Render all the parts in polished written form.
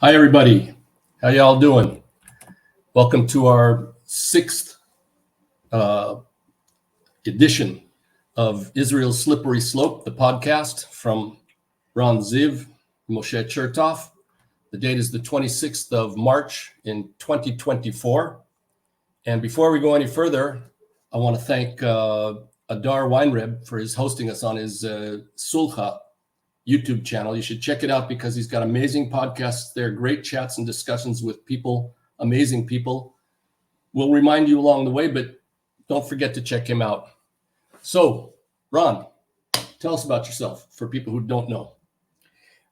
Hi, everybody. How y'all doing? Welcome to our sixth edition of Israel's Slippery Slope, the podcast from Ron Ziv, Moshe Chertoff. The date is the 26th of March in 2024. And before we go any further, I want to thank Adar Weinreb for his hosting us on his Sulcha YouTube channel. You should check it out because he's got amazing podcasts there, great chats and discussions with people, amazing people. We'll remind you along the way, but don't forget to check him out. So, Ron, tell us about yourself for people who don't know.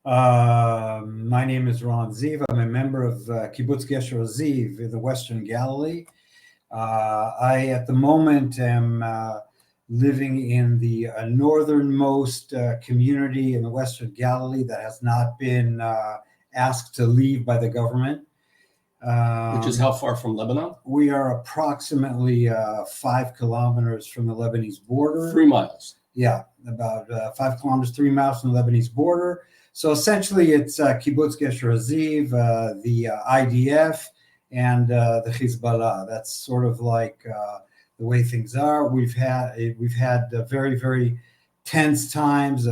My name is Ron Ziv. I'm a member of Kibbutz Gesher Ziv in the Western Galilee. I, at the moment, am living in the northernmost community in the Western Galilee that has not been asked to leave by the government. Which is how far from Lebanon? We are approximately 5 kilometers from the Lebanese border. 3 miles. Yeah, about 5 kilometers, 3 miles from the Lebanese border. So essentially it's Kibbutz Gesher Ziv, the IDF, and the Hezbollah. That's sort of like the way things are. We've had very, very tense times.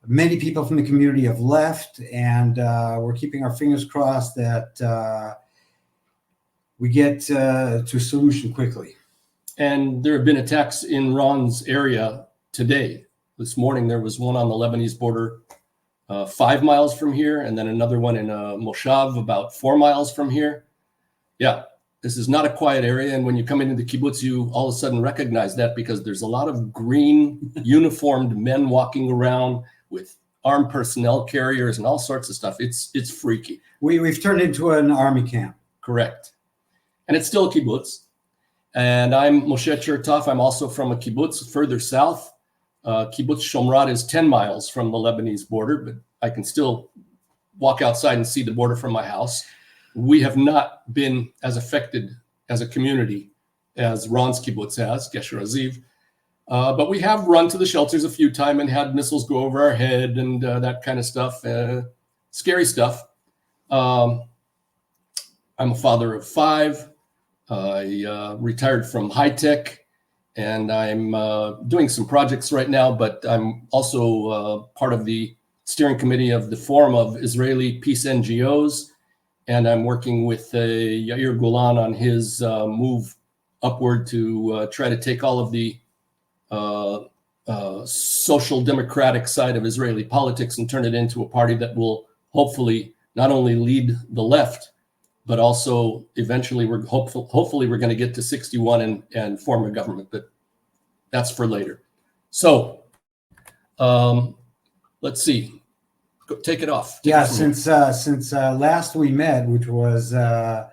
Many people from the community have left, and we're keeping our fingers crossed that we get to a solution quickly. And there have been attacks in Ron's area today. This morning there was one on the Lebanese border 5 miles from here, and then another one in Moshav about 4 miles from here. Yeah. This is not a quiet area, and when you come into the kibbutz, you all of a sudden recognize that because there's a lot of green uniformed men walking around with armed personnel carriers and all sorts of stuff. It's freaky. We've turned into an army camp. Correct. And it's still a kibbutz. And I'm Moshe Chertoff. I'm also from a kibbutz further south. Kibbutz Shomrat is 10 miles from the Lebanese border, but I can still walk outside and see the border from my house. We have not been as affected as a community as Ron's kibbutz has, Gesher Ziv. But we have run to the shelters a few times and had missiles go over our head and that kind of stuff. Scary stuff. I'm a father of 5. I retired from high tech, and I'm doing some projects right now, but I'm also part of the steering committee of the Forum of Israeli Peace NGOs. And I'm working with Yair Golan on his move upward to try to take all of the social democratic side of Israeli politics and turn it into a party that will hopefully not only lead the left, but also eventually hopefully we're going to get to 61 and form a government. But that's for later. So let's see. Take it off. Since last we met, which was May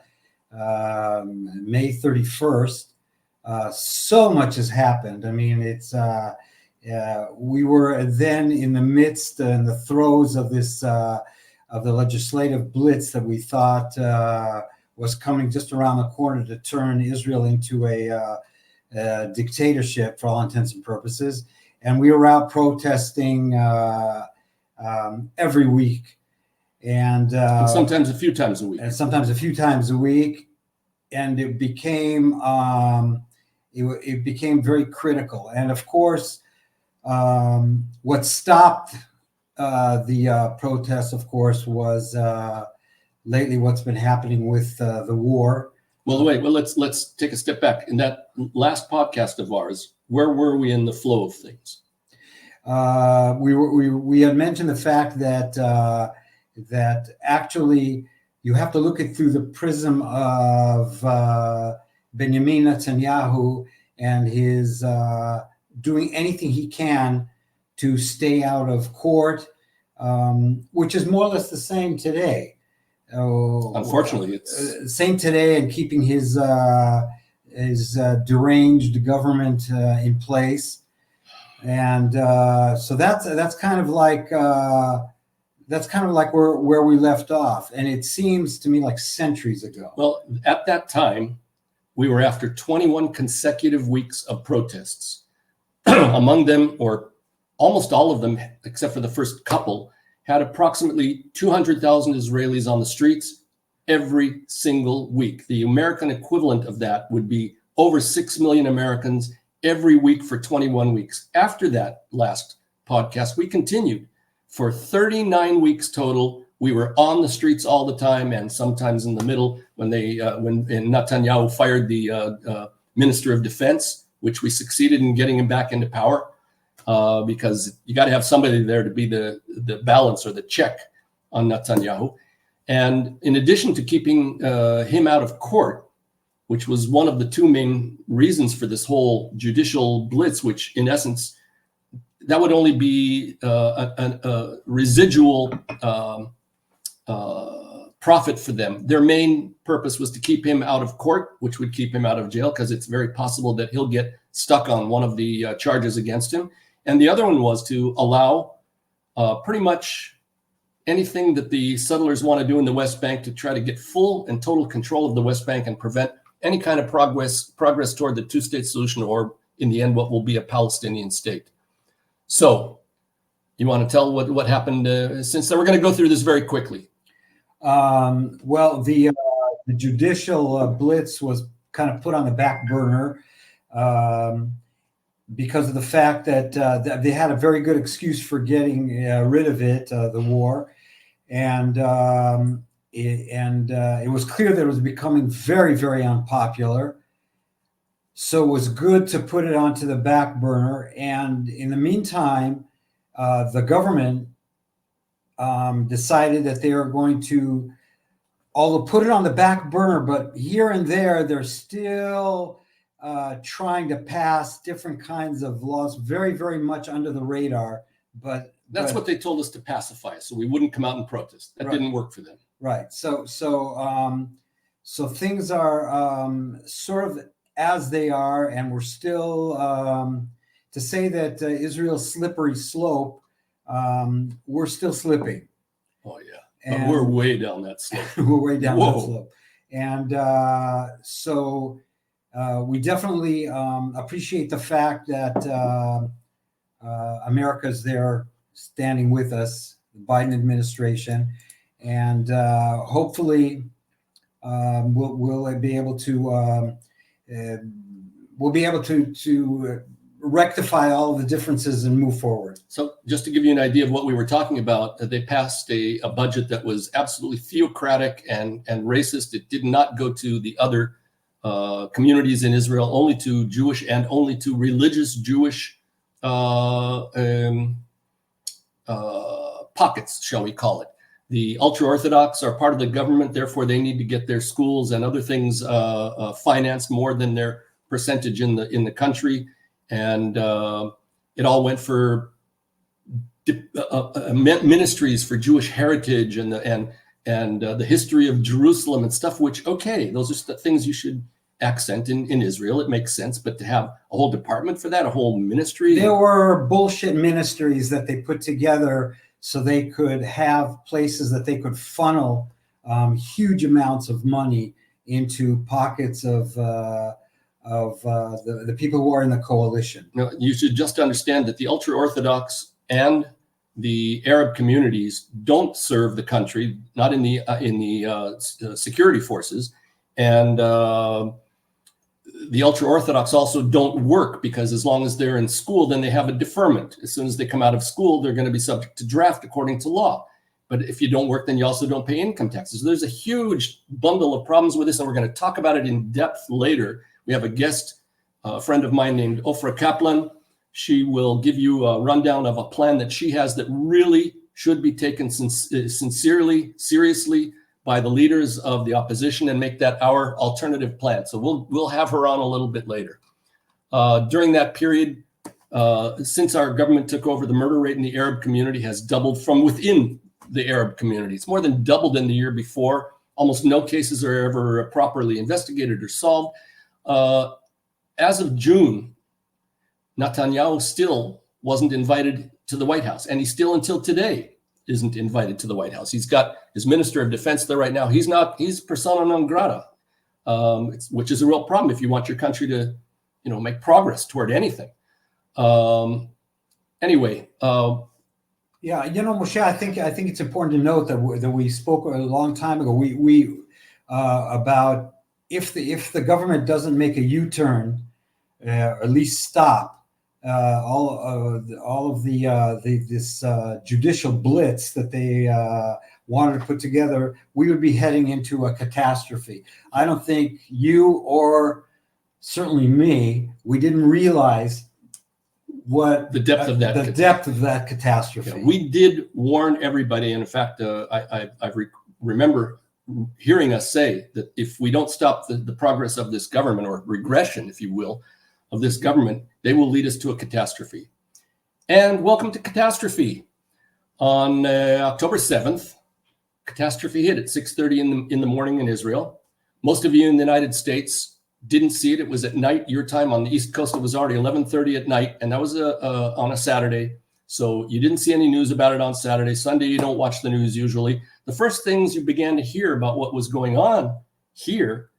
31st, so much has happened. I mean, it's we were then in the midst and the throes of this of the legislative blitz that we thought was coming just around the corner to turn Israel into a dictatorship for all intents and purposes, and we were out protesting every week, and sometimes a few times a week. And it became it became very critical. And of course, what stopped the protests, of course, was lately what's been happening with the war. Well, wait. Well, let's take a step back. In that last podcast of ours, where were we in the flow of things? We had mentioned the fact that that actually you have to look at through the prism of Benjamin Netanyahu and his doing anything he can to stay out of court, which is more or less the same today. Unfortunately, it's same today, and keeping his deranged government in place. And so that's kind of like where we left off, and it seems to me like centuries ago. Well, at that time, we were after 21 consecutive weeks of protests. Among them, or almost all of them, except for the first couple, had approximately 200,000 Israelis on the streets every single week. The American equivalent of that would be over 6 million Americans every week for 21 weeks. After that last podcast, we continued for 39 weeks total. We were on the streets all the time, and sometimes in the middle when Netanyahu fired the Minister of Defense, which we succeeded in getting him back into power, because you got to have somebody there to be the balance or the check on Netanyahu. And in addition to keeping him out of court, which was one of the two main reasons for this whole judicial blitz, which in essence, that would only be a residual profit for them. Their main purpose was to keep him out of court, which would keep him out of jail, because it's very possible that he'll get stuck on one of the charges against him. And the other one was to allow pretty much anything that the settlers want to do in the West Bank to try to get full and total control of the West Bank and prevent any kind of progress toward the two-state solution, or in the end, what will be a Palestinian state. So you want to tell what happened since then? We're going to go through this very quickly. Well, the judicial blitz was kind of put on the back burner because of the fact that they had a very good excuse for getting rid of it, the war, and it was clear that it was becoming very, very unpopular. So it was good to put it onto the back burner. And in the meantime, the government decided that they are going to, although put it on the back burner, but here and there, they're still trying to pass different kinds of laws, very, very much under the radar. But that's what they told us to pacify us, so we wouldn't come out and protest. That didn't work for them. Right. So things are sort of as they are, and we're still to say that Israel's slippery slope. We're still slipping. Oh yeah, and we're way down that slope. We're way down that slope, and so we definitely appreciate the fact that America's there, standing with us, the Biden administration, and hopefully we'll be able to rectify all of the differences and move forward. So just to give you an idea of what we were talking about, they passed a budget that was absolutely theocratic and racist. It did not go to the other communities in Israel, only to Jewish and only to religious Jewish pockets, shall we call it. The ultra-Orthodox are part of the government, therefore they need to get their schools and other things financed more than their percentage in the country. And it all went for ministries for Jewish heritage and the history of Jerusalem and stuff, which, okay, those are things you should accent in Israel. It makes sense, but to have a whole department for that, a whole ministry. There were bullshit ministries that they put together so they could have places that they could funnel huge amounts of money into pockets of the people who are in the coalition. No, you should just understand that the ultra-Orthodox and the Arab communities don't serve the country, not in the security forces, and the ultra-Orthodox also don't work, because as long as they're in school, then they have a deferment. As soon as they come out of school, they're going to be subject to draft according to law. But if you don't work, then you also don't pay income taxes. So there's a huge bundle of problems with this, and we're going to talk about it in depth later. We have a guest, a friend of mine named Ofra Kaplan. She will give you a rundown of a plan that she has that really should be taken seriously by the leaders of the opposition, and make that our alternative plan. So we'll have her on a little bit later. During that period, since our government took over, the murder rate in the Arab community has doubled from within the Arab community. It's more than doubled in the year before. Almost no cases are ever properly investigated or solved. As of June, Netanyahu still wasn't invited to the White House, and he still until today isn't invited to the White House. He's got his Minister of Defense there right now. He's persona non grata, which is a real problem if you want your country to, make progress toward anything. Anyway, Yeah, Moshe, I think it's important to note that we spoke a long time ago. We about if the government doesn't make a U-turn, or at least stop all of this judicial blitz that they wanted to put together, we would be heading into a catastrophe. I don't think you or certainly me, we didn't realize what The depth of that depth of that catastrophe. Yeah, we did warn everybody. And in fact, I remember hearing us say that if we don't stop the progress of this government, or regression, if you will, of this government, they will lead us to a catastrophe. And welcome to catastrophe. On October 7th, catastrophe hit at 6:30 in the morning in Israel. Most of you in the United States didn't see it. It was at night, your time. On the East Coast, it was already 11:30 at night, and that was on a Saturday. So you didn't see any news about it on Saturday. Sunday, you don't watch the news usually. The first things you began to hear about what was going on here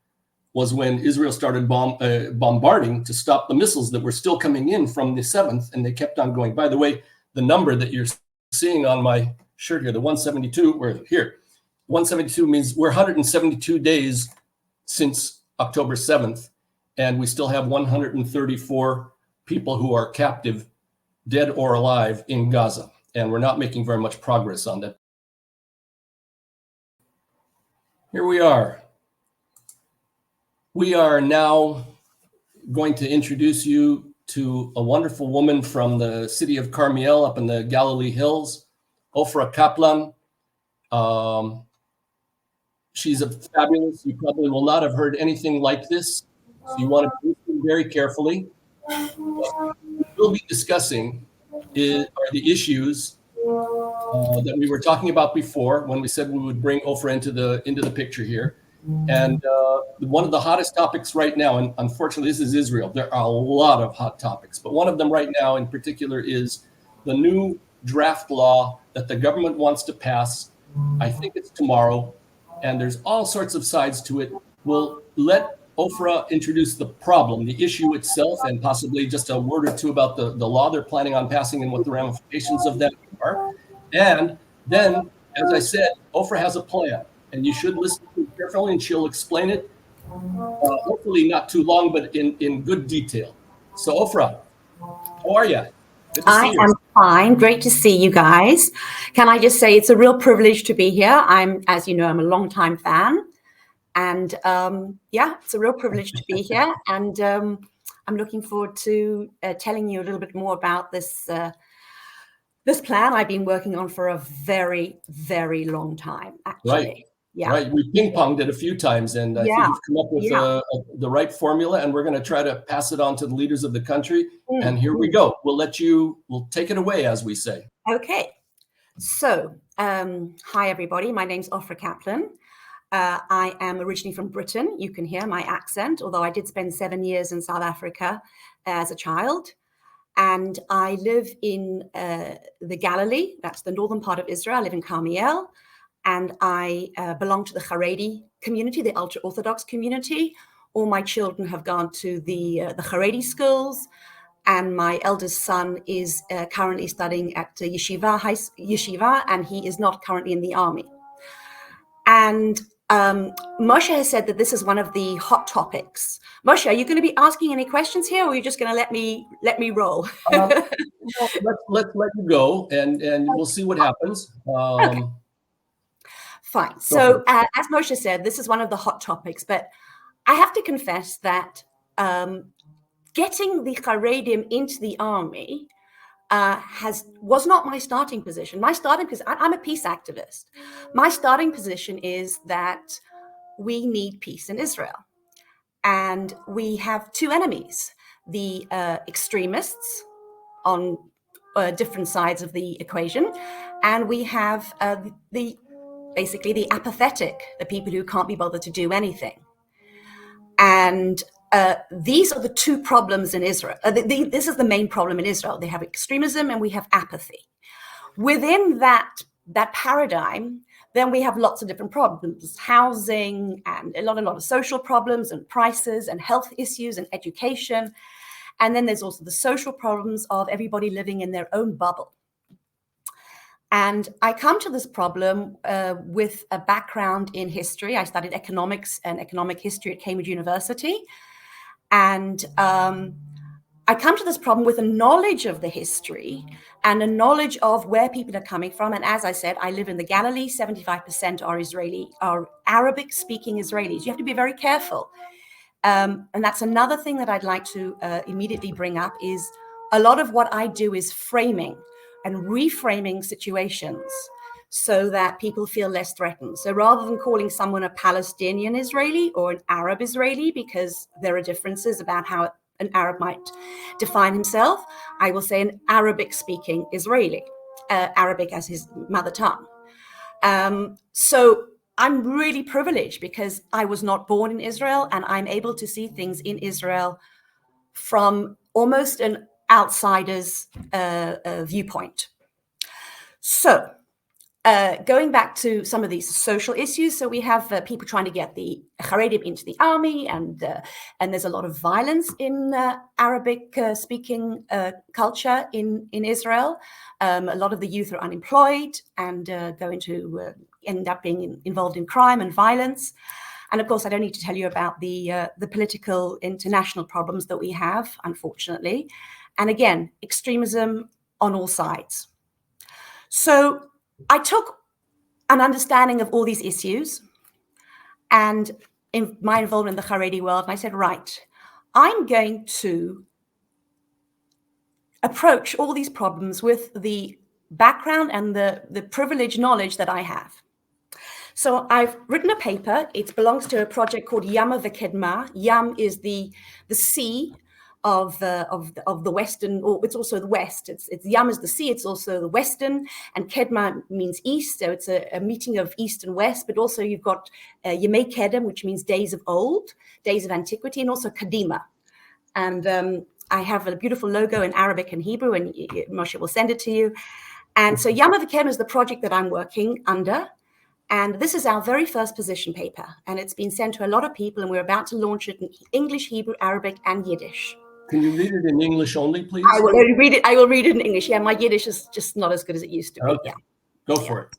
was when Israel started bombarding to stop the missiles that were still coming in from the 7th, and they kept on going. By the way, the number that you're seeing on my shirt here, the 172, we're here. 172 means we're 172 days since October 7th, and we still have 134 people who are captive, dead or alive, in Gaza, and we're not making very much progress on that. Here we are. We are now going to introduce you to a wonderful woman from the city of Carmiel up in the Galilee Hills, Ofra Kaplan. She's a fabulous. You probably will not have heard anything like this, so you want to listen very carefully. What we'll be discussing are the issues that we were talking about before when we said we would bring Ofra into the picture here. And one of the hottest topics right now, and unfortunately this is Israel, there are a lot of hot topics, but one of them right now in particular is the new draft law that the government wants to pass. I think it's tomorrow, and there's all sorts of sides to it. We'll let Ofra introduce the problem, the issue itself, and possibly just a word or two about the law they're planning on passing and what the ramifications of that are. And then, as I said, Ofra has a plan, and you should listen to it carefully, and she'll explain it, hopefully not too long, but in good detail. So Ofra, how are you? I am fine. Great to see you guys. Can I just say it's a real privilege to be here. As you know, I'm a longtime fan. And yeah, it's a real privilege to be here. And I'm looking forward to telling you a little bit more about this plan I've been working on for a very, very long time, actually. Right. Yeah. Right. We ping-ponged it a few times, and I think you've come up with the right formula, and we're going to try to pass it on to the leaders of the country. And here we go. We'll take it away, as we say. Okay. So, hi, everybody. My name's Ofra Kaplan. I am originally from Britain. You can hear my accent, although I did spend 7 years in South Africa as a child. And I live in the Galilee. That's the northern part of Israel. I live in Carmiel. And I belong to the Haredi community, the ultra-Orthodox community. All my children have gone to the Haredi schools. And my eldest son is currently studying at yeshiva, and he is not currently in the army. And Moshe has said that this is one of the hot topics. Moshe, are you going to be asking any questions here, or are you just going to let me roll? Let's let you go, and we'll see what happens. Okay. Fine. So as Moshe said, this is one of the hot topics, but I have to confess that getting the Haredim into the army was not my starting position. I'm a peace activist. My starting position is that we need peace in Israel. And we have two enemies, the extremists on different sides of the equation, and we have basically the apathetic, the people who can't be bothered to do anything. And these are the two problems in Israel. This is the main problem in Israel. They have extremism and we have apathy. Within that paradigm, then we have lots of different problems, housing and a lot of social problems and prices and health issues and education. And then there's also the social problems of everybody living in their own bubble. And I come to this problem with a background in history. I studied economics and economic history at Cambridge University. And I come to this problem with a knowledge of the history and a knowledge of where people are coming from. And as I said, I live in the Galilee. 75% are Arabic-speaking Israelis. You have to be very careful. And that's another thing that I'd like to immediately bring up is a lot of what I do is framing and reframing situations so that people feel less threatened. So rather than calling someone a Palestinian Israeli or an Arab Israeli, because there are differences about how an Arab might define himself, I will say an Arabic-speaking Israeli, Arabic as his mother tongue. So I'm really privileged because I was not born in Israel, and I'm able to see things in Israel from almost an outsider's viewpoint. So going back to some of these social issues, so we have people trying to get the Haredim into the army, and there's a lot of violence in Arabic-speaking culture in Israel. A lot of the youth are unemployed and going to end up being involved in crime and violence. And of course, I don't need to tell you about the political international problems that we have, unfortunately. And again, extremism on all sides. So I took an understanding of all these issues and in my involvement in the Haredi world, and I said, right, I'm going to approach all these problems with the background and the privileged knowledge that I have. So I've written a paper. It belongs to a project called Yam V'Kedma. Yam is the sea of the Western, or it's also the West. It's Yam is the sea. It's also the Western, and Kedma means East. So it's a meeting of East and West. But also you've got Yemei Kedem, which means days of old, days of antiquity, and also Kadima. And I have a beautiful logo in Arabic and Hebrew, and Moshe will send it to you. And so Yam V'Kedma is the project that I'm working under. And this is our very first position paper, and it's been sent to a lot of people, and we're about to launch it in English, Hebrew, Arabic, and Yiddish. Can you read it in English only, please? I will read it. I will read it in English. Yeah, my Yiddish is just not as good as it used to be. Okay. Yeah. Go for it.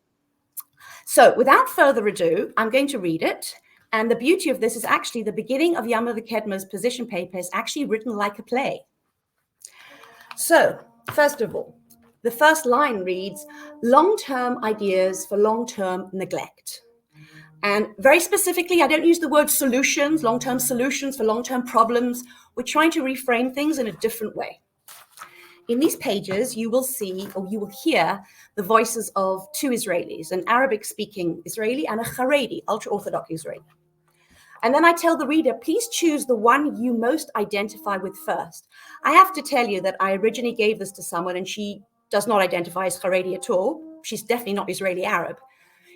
So without further ado, I'm going to read it. And the beauty of this is actually the beginning of Yam V'Kedma's position paper is actually written like a play. So first of all, the first line reads, long-term ideas for long-term neglect. And very specifically, I don't use the word solutions, long-term solutions for long-term problems. We're trying to reframe things in a different way. In these pages, you will see, or you will hear, the voices of two Israelis, an Arabic-speaking Israeli and a Haredi, ultra-Orthodox Israeli. And then I tell the reader, please choose the one you most identify with first. I have to tell you that I originally gave this to someone, and she does not identify as Haredi at all. She's definitely not Israeli Arab.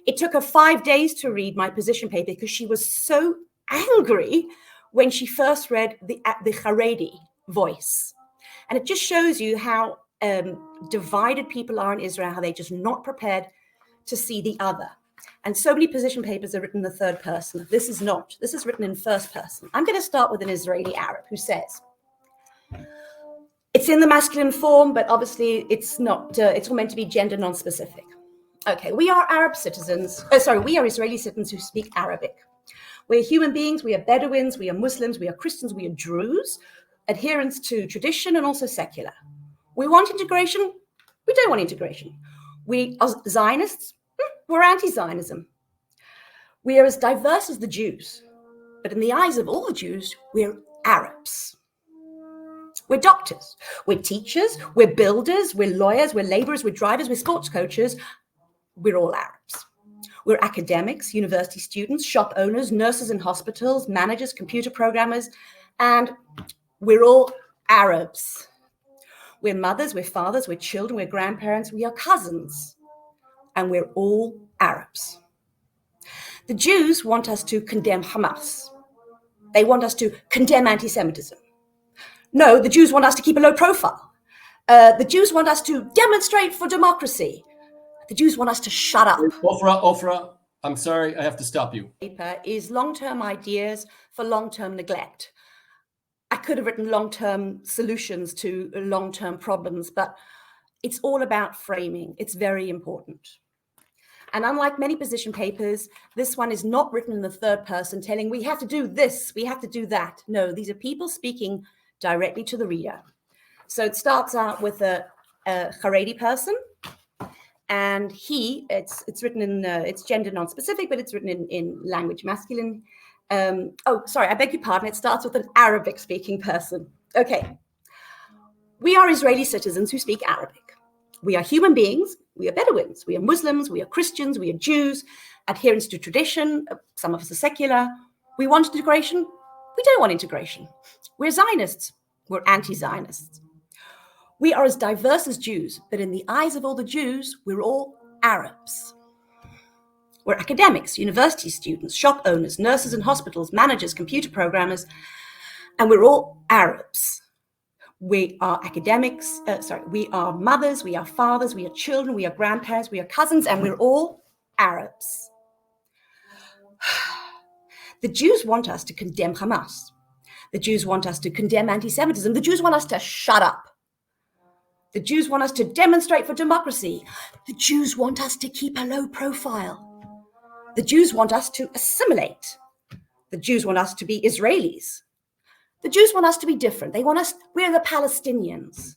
It took her 5 days to read my position paper because she was so angry when she first read the Haredi voice. And it just shows you how divided people are in Israel, how they're just not prepared to see the other. And so many position papers are written in the third person. This is not. This is written in first person. I'm going to start with an Israeli Arab who says, it's in the masculine form, but obviously it's not, it's all meant to be gender non-specific. Okay, we are Arab citizens. We are Israeli citizens who speak Arabic. We're human beings, we are Bedouins, we are Muslims, we are Christians, we are Druze, adherents to tradition and also secular. We want integration, we don't want integration. We are Zionists, we're anti-Zionism. We are as diverse as the Jews, but in the eyes of all the Jews, we're Arabs. We're doctors, we're teachers, we're builders, we're lawyers, we're laborers, we're drivers, we're sports coaches. We're all Arabs. We're academics, university students, shop owners, nurses in hospitals, managers, computer programmers, and we're all Arabs. We're mothers, we're fathers, we're children, we're grandparents, we are cousins, and we're all Arabs. The Jews want us to condemn Hamas. They want us to condemn anti-Semitism. No, the Jews want us to keep a low profile. The Jews want us to demonstrate for democracy. The Jews want us to shut up. Ofra, I'm sorry, I have to stop you. Paper is long-term ideas for long-term neglect. I could have written long-term solutions to long-term problems, but It's all about framing. It's very important. And unlike many position papers, this one is not written in the third person telling we have to do this, we have to do that. No, these are people speaking directly to the reader. So it starts out with a Haredi person, and it's written in, it's gender non-specific, but it's written in language masculine. I beg your pardon. It starts with an Arabic speaking person. Okay. We are Israeli citizens who speak Arabic. We are human beings. We are Bedouins. We are Muslims. We are Christians. We are Jews, adherents to tradition. Some of us are secular. We want integration. We don't want integration. We're Zionists. We're anti-Zionists. We are as diverse as Jews, but in the eyes of all the Jews, we're all Arabs. We're academics, university students, shop owners, nurses in hospitals, managers, computer programmers, and we're all Arabs. We are academics, we are mothers, we are fathers, we are children, we are grandparents, we are cousins, and we're all Arabs. The Jews want us to condemn Hamas. The Jews want us to condemn anti-Semitism. The Jews want us to shut up. The Jews want us to demonstrate for democracy. The Jews want us to keep a low profile. The Jews want us to assimilate. The Jews want us to be Israelis. The Jews want us to be different. We're the Palestinians.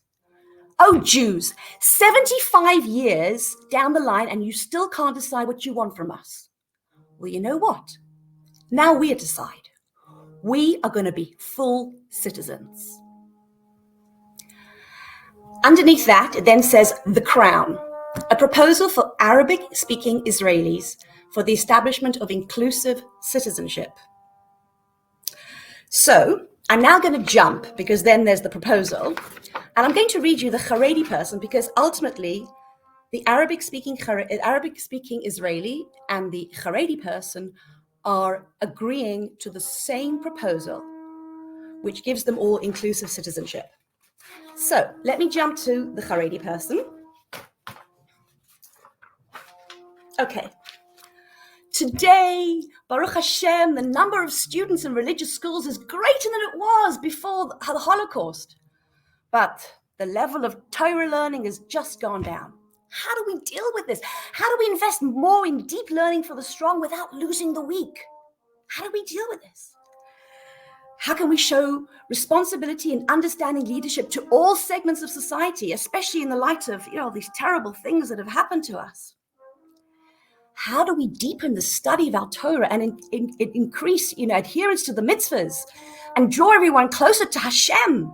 Oh, Jews, 75 years down the line and you still can't decide what you want from us. Well, you know what? Now we decide. We are going to be full citizens. Underneath that, it then says The Crown, a proposal for Arabic-speaking Israelis for the establishment of inclusive citizenship. So I'm now going to jump, because then there's the proposal, and I'm going to read you the Haredi person, because ultimately the Arabic-speaking Israeli and the Haredi person are agreeing to the same proposal, which gives them all inclusive citizenship. So let me jump to the Haredi person. Okay. Today, Baruch Hashem, the number of students in religious schools is greater than it was before the Holocaust. But the level of Torah learning has just gone down. How do we deal with this? How do we invest more in deep learning for the strong without losing the weak? How do we deal with this? How can we show responsibility and understanding leadership to all segments of society, especially in the light of these terrible things that have happened to us? How do we deepen the study of our Torah and increase adherence to the mitzvahs and draw everyone closer to Hashem?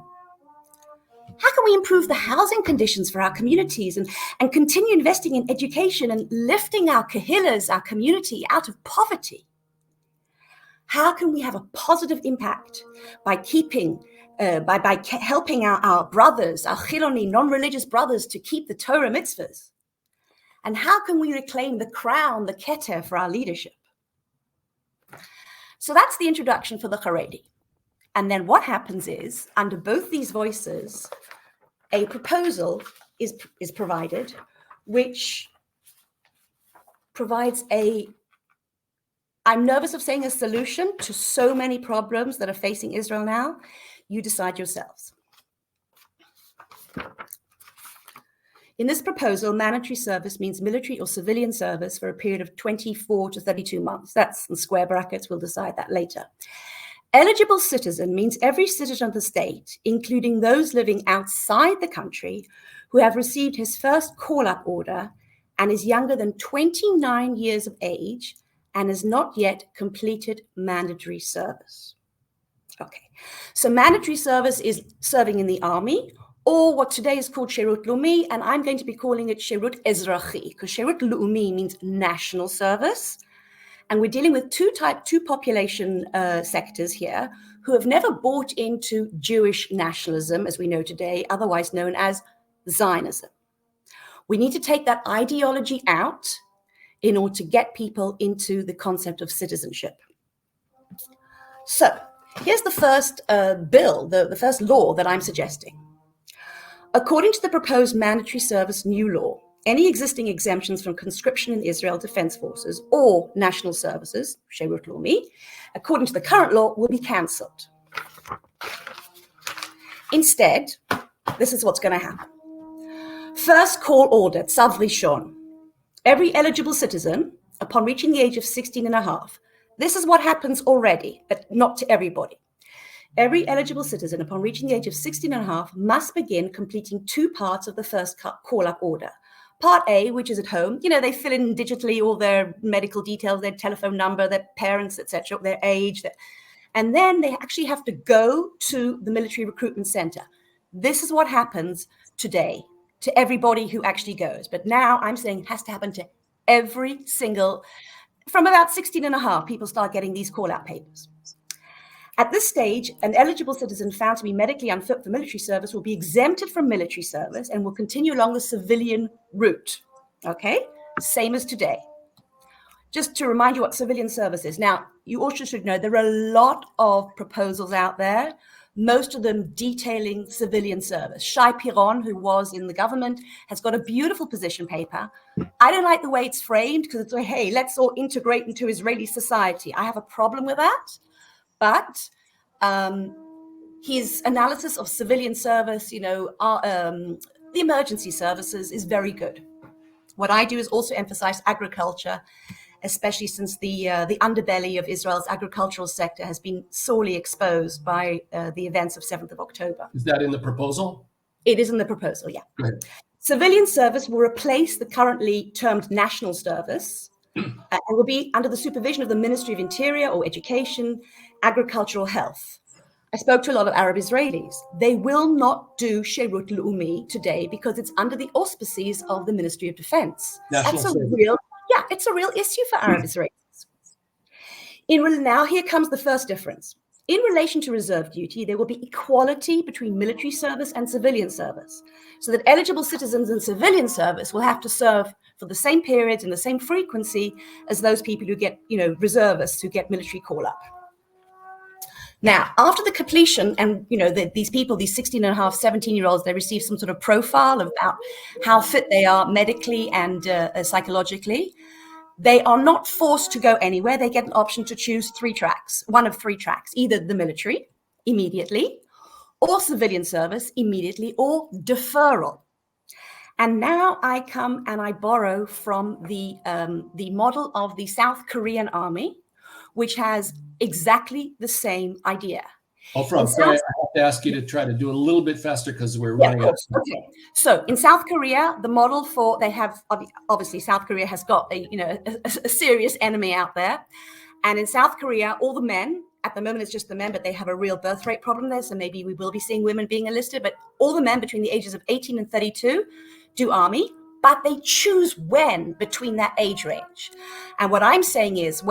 How can we improve the housing conditions for our communities and continue investing in education and lifting our kahillas, our community, out of poverty? How can we have a positive impact by helping our brothers, our Chiloni, non-religious brothers, to keep the Torah mitzvahs? And how can we reclaim the crown, the keter, for our leadership? So that's the introduction for the Haredi. And then what happens is, under both these voices, a proposal is provided, which provides I'm nervous of saying a solution to so many problems that are facing Israel now. You decide yourselves. In this proposal, mandatory service means military or civilian service for a period of 24 to 32 months. That's in square brackets. We'll decide that later. Eligible citizen means every citizen of the state, including those living outside the country, who have received his first call-up order and is younger than 29 years of age and has not yet completed mandatory service. Okay, so mandatory service is serving in the army, or what today is called Sherut Leumi, and I'm going to be calling it Sherut Ezrachi, because Sherut Leumi means national service. And we're dealing with two population sectors here who have never bought into Jewish nationalism, as we know today, otherwise known as Zionism. We need to take that ideology out in order to get people into the concept of citizenship. So here's the first bill, the first law that I'm suggesting. According to the proposed mandatory service new law, any existing exemptions from conscription in Israel Defense Forces or national services, Sherut Leumi, according to the current law, will be cancelled. Instead, this is what's going to happen. First call order, tzav rishon. Every eligible citizen, upon reaching the age of 16 and a half, this is what happens already, but not to everybody. Every eligible citizen, upon reaching the age of 16 and a half, must begin completing 2 parts of the first call-up order. Part A, which is at home, they fill in digitally all their medical details, their telephone number, their parents, etc., their age, and then they actually have to go to the military recruitment center. This is what happens today to everybody who actually goes. But now I'm saying it has to happen to every single, from about 16 and a half, people start getting these call-out papers. At this stage, an eligible citizen found to be medically unfit for military service will be exempted from military service and will continue along the civilian route. Okay, same as today. Just to remind you what civilian service is. Now, you also should know there are a lot of proposals out there, most of them detailing civilian service. Shai Piron, who was in the government, has got a beautiful position paper. I don't like the way it's framed because it's like, hey, let's all integrate into Israeli society. I have a problem with that. But his analysis of civilian service, the emergency services is very good. What I do is also emphasize agriculture, especially since the underbelly of Israel's agricultural sector has been sorely exposed by the events of 7th of October. Is that in the proposal? It is in the proposal, yeah. Go ahead. Civilian service will replace the currently termed national service and will be under the supervision of the Ministry of Interior or Education, Agriculture or Health. I spoke to a lot of Arab Israelis. They will not do Sherut Leumi today because it's under the auspices of the Ministry of Defense. It's a real issue for Arab Israelis. Now here comes the first difference. In relation to reserve duty, there will be equality between military service and civilian service, so that eligible citizens in civilian service will have to serve for the same periods and the same frequency as those people who get, reservists who get military call-up. Now, after the completion, and these people, these 16 and a half, 17-year-olds, they receive some sort of profile about how fit they are medically and psychologically. They are not forced to go anywhere. They get an option to choose 3 tracks, one of 3 tracks, either the military immediately, or civilian service immediately, or deferral. And now I come and I borrow from the model of the South Korean army, which has exactly the same idea. Ofra, I have to ask you to try to do a little bit faster because we're running out of time. Okay. So in South Korea, the model they have, obviously South Korea has got a serious enemy out there. And in South Korea, all the men, at the moment it's just the men, but they have a real birth rate problem there. So maybe we will be seeing women being enlisted, but all the men between the ages of 18 and 32 do army, but they choose when between that age range. And what I'm saying is,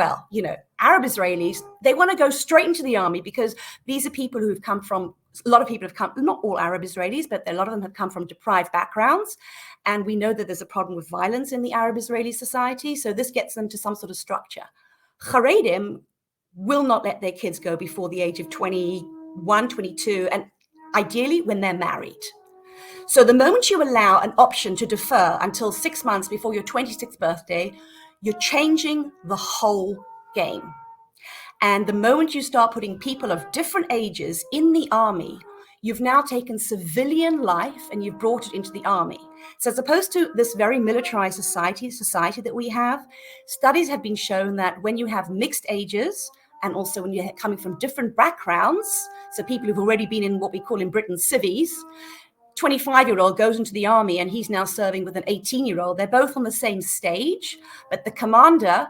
Arab Israelis, they want to go straight into the army because these are people who have come from, a lot of people have come, not all Arab Israelis, but a lot of them have come from deprived backgrounds. And we know that there's a problem with violence in the Arab Israeli society. So this gets them to some sort of structure. Haredim will not let their kids go before the age of 21, 22, and ideally when they're married. So the moment you allow an option to defer until 6 months before your 26th birthday, you're changing the whole game. And the moment you start putting people of different ages in the army, you've now taken civilian life and you've brought it into the army. So as opposed to this very militarized society that we have, studies have been shown that when you have mixed ages, and also when you're coming from different backgrounds, so people who've already been in what we call in Britain civvies, 25-year-old goes into the army and he's now serving with an 18-year-old. They're both on the same stage, but the commander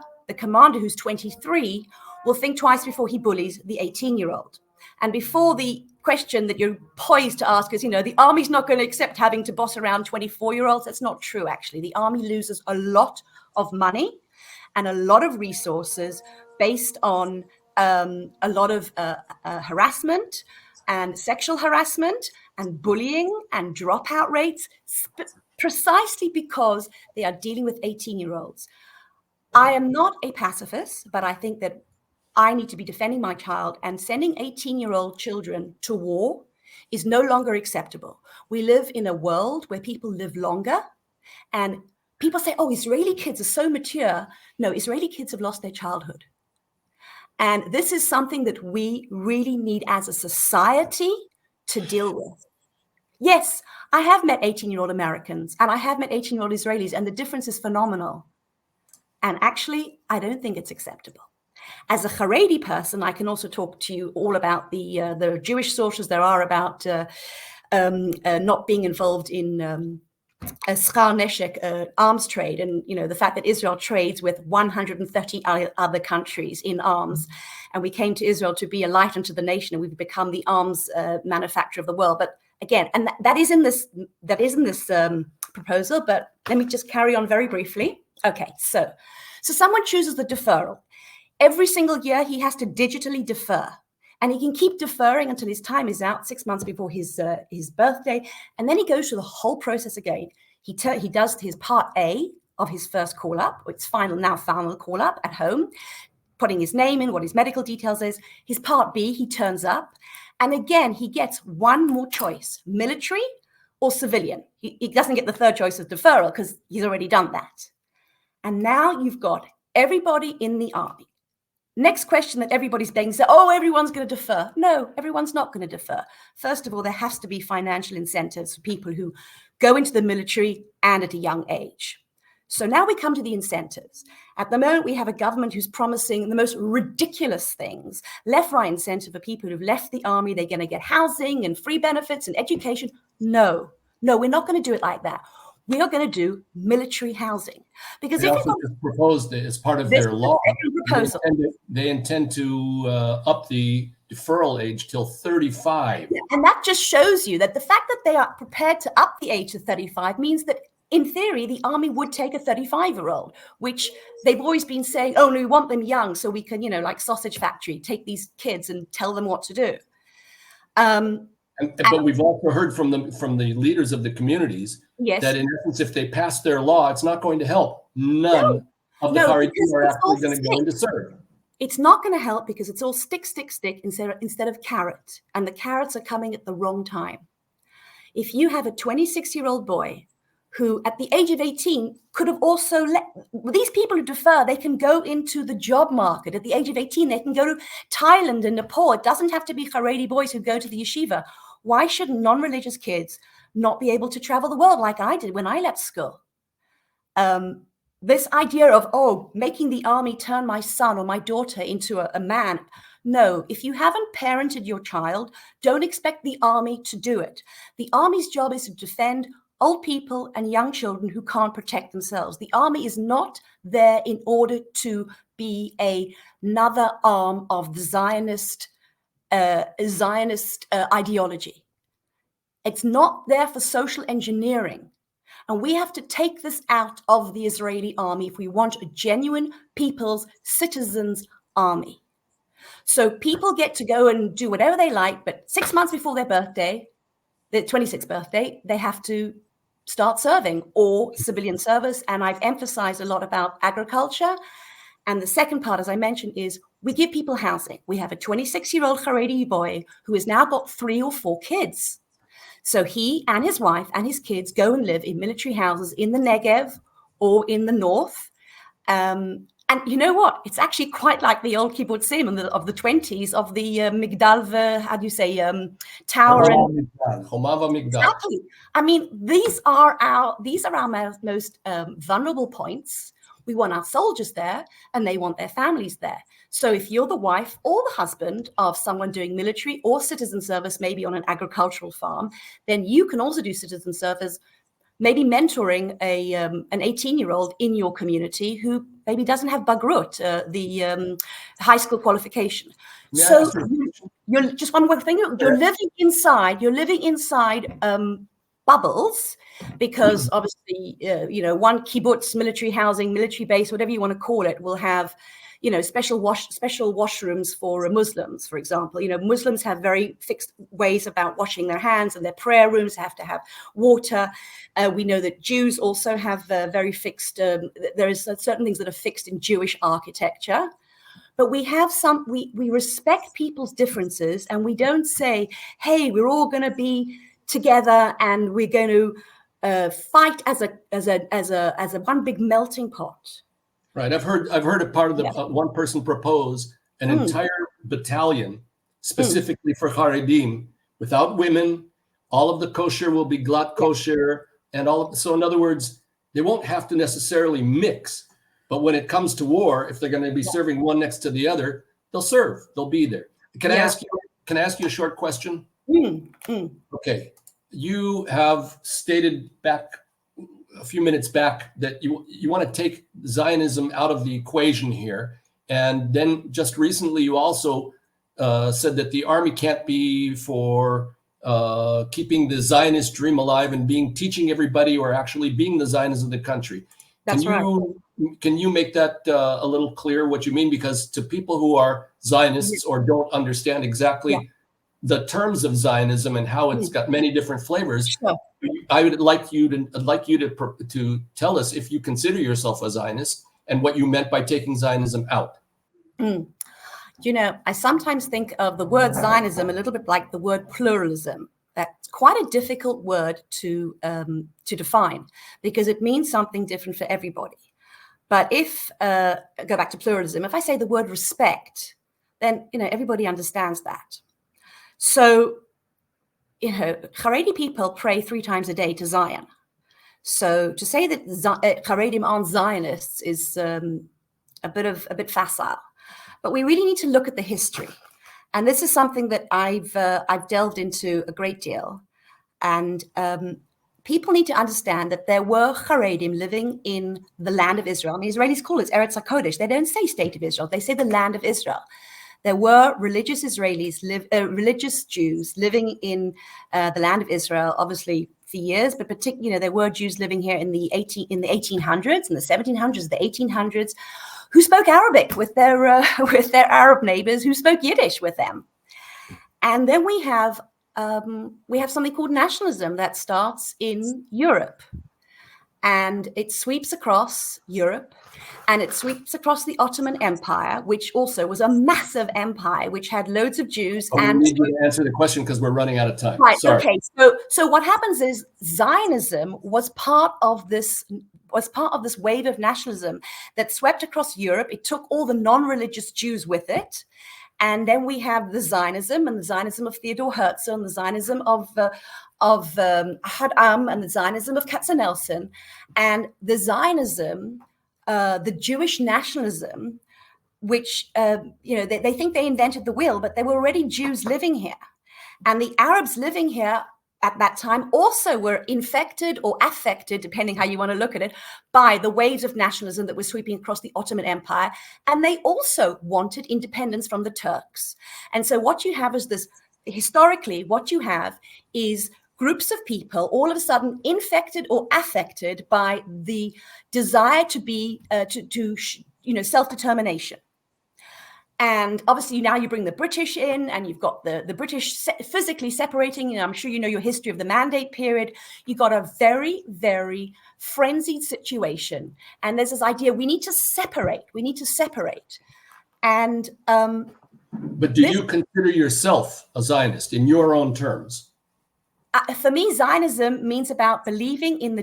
who's 23 will think twice before he bullies the 18-year-old. And before the question that you're poised to ask is, the army's not going to accept having to boss around 24-year-olds. That's not true, actually. The army loses a lot of money and a lot of resources based on a lot of harassment and sexual harassment and bullying and dropout rates, precisely because they are dealing with 18-year-olds. I am not a pacifist, but I think that I need to be defending my child, and sending 18-year-old children to war is no longer acceptable. We live in a world where people live longer, and people say, oh, Israeli kids are so mature. No, Israeli kids have lost their childhood. And this is something that we really need as a society to deal with. Yes, I have met 18-year-old Americans and I have met 18-year-old Israelis, and the difference is phenomenal. And actually, I don't think it's acceptable. As a Haredi person, I can also talk to you all about the Jewish sources there are about not being involved in schar neshek, arms trade, and the fact that Israel trades with 130 other countries in arms, and we came to Israel to be a light unto the nation, and we've become the arms manufacturer of the world. But again, and that is in this proposal. But let me just carry on very briefly. Okay, so someone chooses the deferral. Every single year, he has to digitally defer. And he can keep deferring until his time is out, 6 months before his birthday. And then he goes through the whole process again. He does his part A of his first call up, its final call up at home, putting his name in, what his medical details is. His part B, he turns up. And again, he gets one more choice, military or civilian. He doesn't get the third choice of deferral because he's already done that. And now you've got everybody in the army. Next question that everybody's begging to say, oh, everyone's going to defer. No, everyone's not going to defer. First of all, there has to be financial incentives for people who go into the military and at a young age. So now we come to the incentives. At the moment, we have a government who's promising the most ridiculous things. Left, right incentive for people who've left the army. They're going to get housing and free benefits and education. No, we're not going to do it like that. We are going to do military housing. Because they also just proposed it as part of their law. They intend to up the deferral age till 35. Yeah, and that just shows you that the fact that they are prepared to up the age to 35 means that, in theory, the army would take a 35-year-old, which they've always been saying, oh, no, we want them young so we can, like sausage factory, take these kids and tell them what to do. But we've also heard from the leaders of the communities that in essence, if they pass their law, it's not going to help. None of the Haredim are actually going to go into serve. It's not going to help because it's all stick instead of carrot. And the carrots are coming at the wrong time. If you have a 26-year-old boy who at the age of 18 could have also these people who defer, they can go into the job market. At the age of 18, they can go to Thailand and Nepal. It doesn't have to be Haredi boys who go to the yeshiva. Why should non-religious kids not be able to travel the world like I did when I left school? This idea of, making the army turn my son or my daughter into a man. No, if you haven't parented your child, don't expect the army to do it. The army's job is to defend old people and young children who can't protect themselves. The army is not there in order to be another arm of the Zionist ideology. It's not there for social engineering. And we have to take this out of the Israeli army if we want a genuine people's citizens army. So people get to go and do whatever they like, but 6 months before their birthday, their 26th birthday, they have to start serving or civilian service. And I've emphasized a lot about agriculture. And the second part, as I mentioned, is we give people housing. We have a 26-year-old Haredi boy who has now got 3 or 4 kids. So he and his wife and his kids go and live in military houses in the Negev or in the north. And you know what? It's actually quite like the old kibbutzim of the 20s of the Migdal, tower. Chomava Migdal. Exactly. I mean, these are our most vulnerable points. We want our soldiers there and they want their families there. So if you're the wife or the husband of someone doing military or citizen service, maybe on an agricultural farm, then you can also do citizen service, maybe mentoring an 18-year-old in your community who maybe doesn't have bagrut, the high school qualification. Yeah, so you're just one more thing. You're living inside bubbles, because obviously, one kibbutz, military housing, military base, whatever you want to call it, will have, special washrooms for Muslims, for example. Muslims have very fixed ways about washing their hands, and their prayer rooms have to have water. We know that Jews also have very fixed, there is certain things that are fixed in Jewish architecture. But we have we respect people's differences, and we don't say, hey, we're all going to be together and we're going to fight as a one big melting pot. Right. I've heard a part of the one person propose an entire battalion specifically for Haredim, without women, all of the kosher will be glatt kosher, and so in other words, they won't have to necessarily mix. But when it comes to war, if they're going to be serving one next to the other, they'll serve. They'll be there. Can I ask you a short question? Okay. You have stated back a few minutes back that you want to take Zionism out of the equation here. And then just recently you also said that the army can't be for keeping the Zionist dream alive and teaching everybody or actually being the Zionists of the country. That's right. Can you make that a little clear what you mean? Because to people who are Zionists or don't understand exactly the terms of Zionism and how it's got many different flavors, I would like you to tell us if you consider yourself a Zionist and what you meant by taking Zionism out. You know, I sometimes think of the word Zionism a little bit like the word pluralism. That's quite a difficult word to define because it means something different for everybody. But if go back to pluralism, if I say the word respect, then everybody understands that. So Haredi people pray 3 times a day to Zion. So to say that Haredim aren't Zionists is a bit facile. But we really need to look at the history. And this is something that I've delved into a great deal. And people need to understand that there were Haredim living in the land of Israel. And the Israelis call it Eretz HaKodesh. They don't say state of Israel. They say the land of Israel. There were religious Israelis, religious Jews living in the land of Israel, obviously for years, but particularly, there were Jews living here in the 1800s, in the 1700s, the 1800s, who spoke Arabic with their Arab neighbors who spoke Yiddish with them. And then we have something called nationalism that starts in Europe. And it sweeps across Europe, and it sweeps across the Ottoman Empire, which also was a massive empire, which had loads of Jews. And we need you to answer the question because we're running out of time. Right. Sorry. Okay. So what happens is Zionism was part of this wave of nationalism that swept across Europe. It took all the non-religious Jews with it. And then we have the Zionism and the Zionism of Theodor Herzl and the Zionism of Ahad Am and the Zionism of Katzenelson. And the Zionism, the Jewish nationalism, which, they think they invented the wheel, but there were already Jews living here. And the Arabs living here at that time also were infected or affected, depending how you want to look at it, by the waves of nationalism that were sweeping across the Ottoman Empire. And they also wanted independence from the Turks. And so what you have is this, historically, what you have is groups of people all of a sudden infected or affected by the desire to be, self-determination. And obviously now you bring the British in and you've got the British physically separating. I'm sure you know your history of the Mandate period. You got a very, very frenzied situation. And there's this idea, we need to separate. And but do you consider yourself a Zionist in your own terms? For me, Zionism means about believing in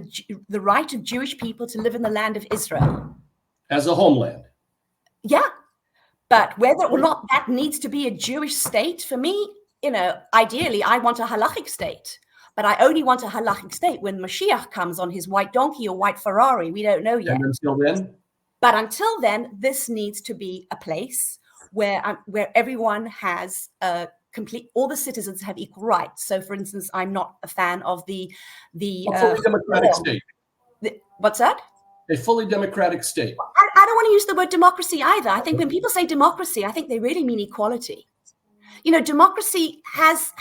the right of Jewish people to live in the land of Israel. As a homeland? Yeah. But whether or not that needs to be a Jewish state, for me, ideally, I want a halachic state. But I only want a halachic state when Mashiach comes on his white donkey or white Ferrari. We don't know yet. And until then? But until then, this needs to be a place where everyone has all the citizens have equal rights. So, for instance, I'm not a fan of the fully democratic state. What's that? A fully democratic state. I don't want to use the word democracy either. I think when people say democracy, I think they really mean equality. Democracy has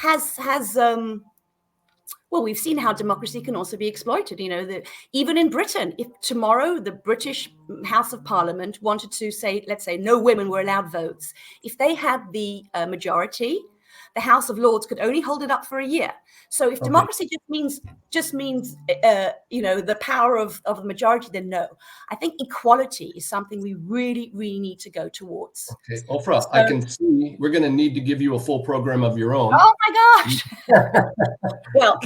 we've seen how democracy can also be exploited. Even in Britain, if tomorrow the British House of Parliament wanted to say, let's say, no women were allowed votes, if they had the majority, the House of Lords could only hold it up for a year. So if democracy just means the power of the majority, then no. I think equality is something we really, really need to go towards. Okay, Ofra, I can see we're going to need to give you a full program of your own. Oh my gosh! Well,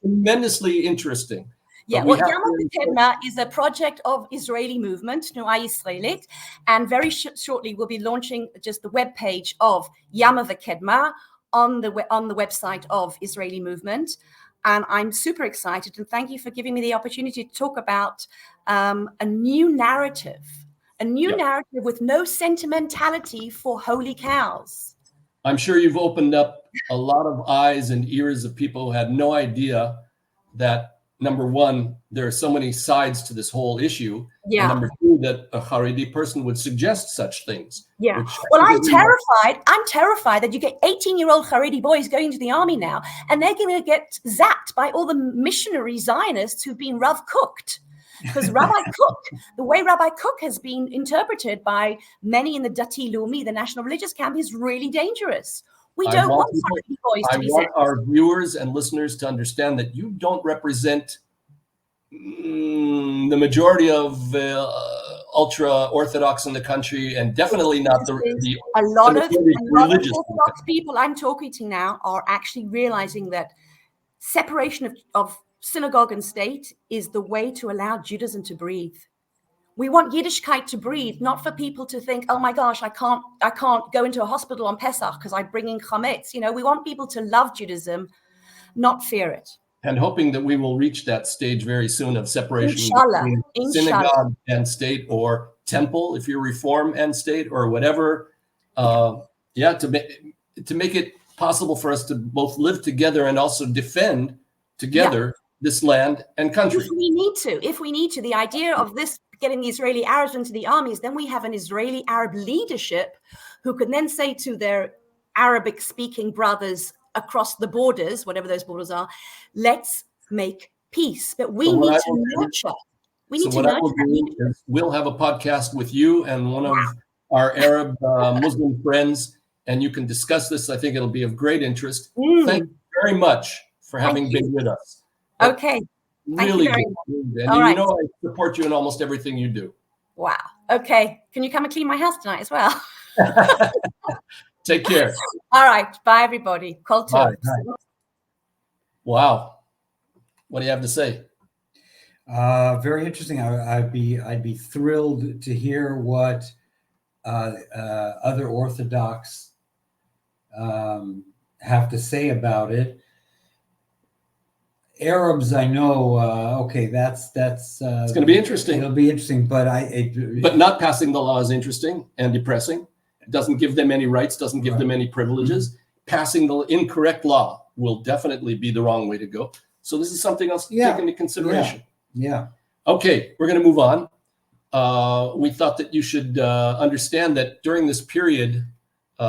tremendously interesting. Yeah, well, Yama V'Kedma is a project of Israeli movement, Tnu'a Yisraelit, and very shortly we'll be launching just the webpage of Yama V'Kedma on the website of Israeli Movement. And I'm super excited. And thank you for giving me the opportunity to talk about a new narrative with no sentimentality for holy cows. I'm sure you've opened up a lot of eyes and ears of people who had no idea that, number one, there are so many sides to this whole issue. Yeah. And number two, that a Haredi person would suggest such things. Yeah. Well, I'm terrified that you get 18-year-old Haredi boys going to the army now, and they're going to get zapped by all the missionary Zionists who've been rough cooked. Because the way Rabbi Cook has been interpreted by many in the Dati Leumi, the national religious camp, is really dangerous. We don't want Haredi boys to be zapped. I want our viewers and listeners to understand that you don't represent the majority of ultra-Orthodox in the country, and definitely not a lot of Orthodox people I'm talking to now are actually realizing that separation of synagogue and state is the way to allow Judaism to breathe. We want Yiddishkeit to breathe, not for people to think, oh my gosh, I can't go into a hospital on Pesach because I bring in chametz. We want people to love Judaism, not fear it. And hoping that we will reach that stage very soon of separation between synagogue and state, or temple, if you're Reform, and state, or whatever. To make it possible for us to both live together and also defend together this land and country. If we need to, the idea of this getting the Israeli Arabs into the armies, then we have an Israeli Arab leadership who can then say to their Arabic speaking brothers across the borders, whatever those borders are, let's make peace. But we need to nurture. We'll have a podcast with you and one of our Arab Muslim friends, and you can discuss this. I think it'll be of great interest. Thank you very much for having been with us. Okay. Really good. And I support you in almost everything you do. Wow. Okay. Can you come and clean my house tonight as well? Take care. All right. Bye, everybody. Kol tov. Wow. What do you have to say? Very interesting. I'd be thrilled to hear what other Orthodox have to say about it. Arabs, I know. That's it's going to be interesting. It'll be interesting, but not passing the law is interesting and depressing. It doesn't give them any rights, doesn't give them any privileges. Passing the incorrect law will definitely be the wrong way to go. So this is something else to take into consideration. Yeah. Okay, we're going to move on. We thought that you should understand that during this period,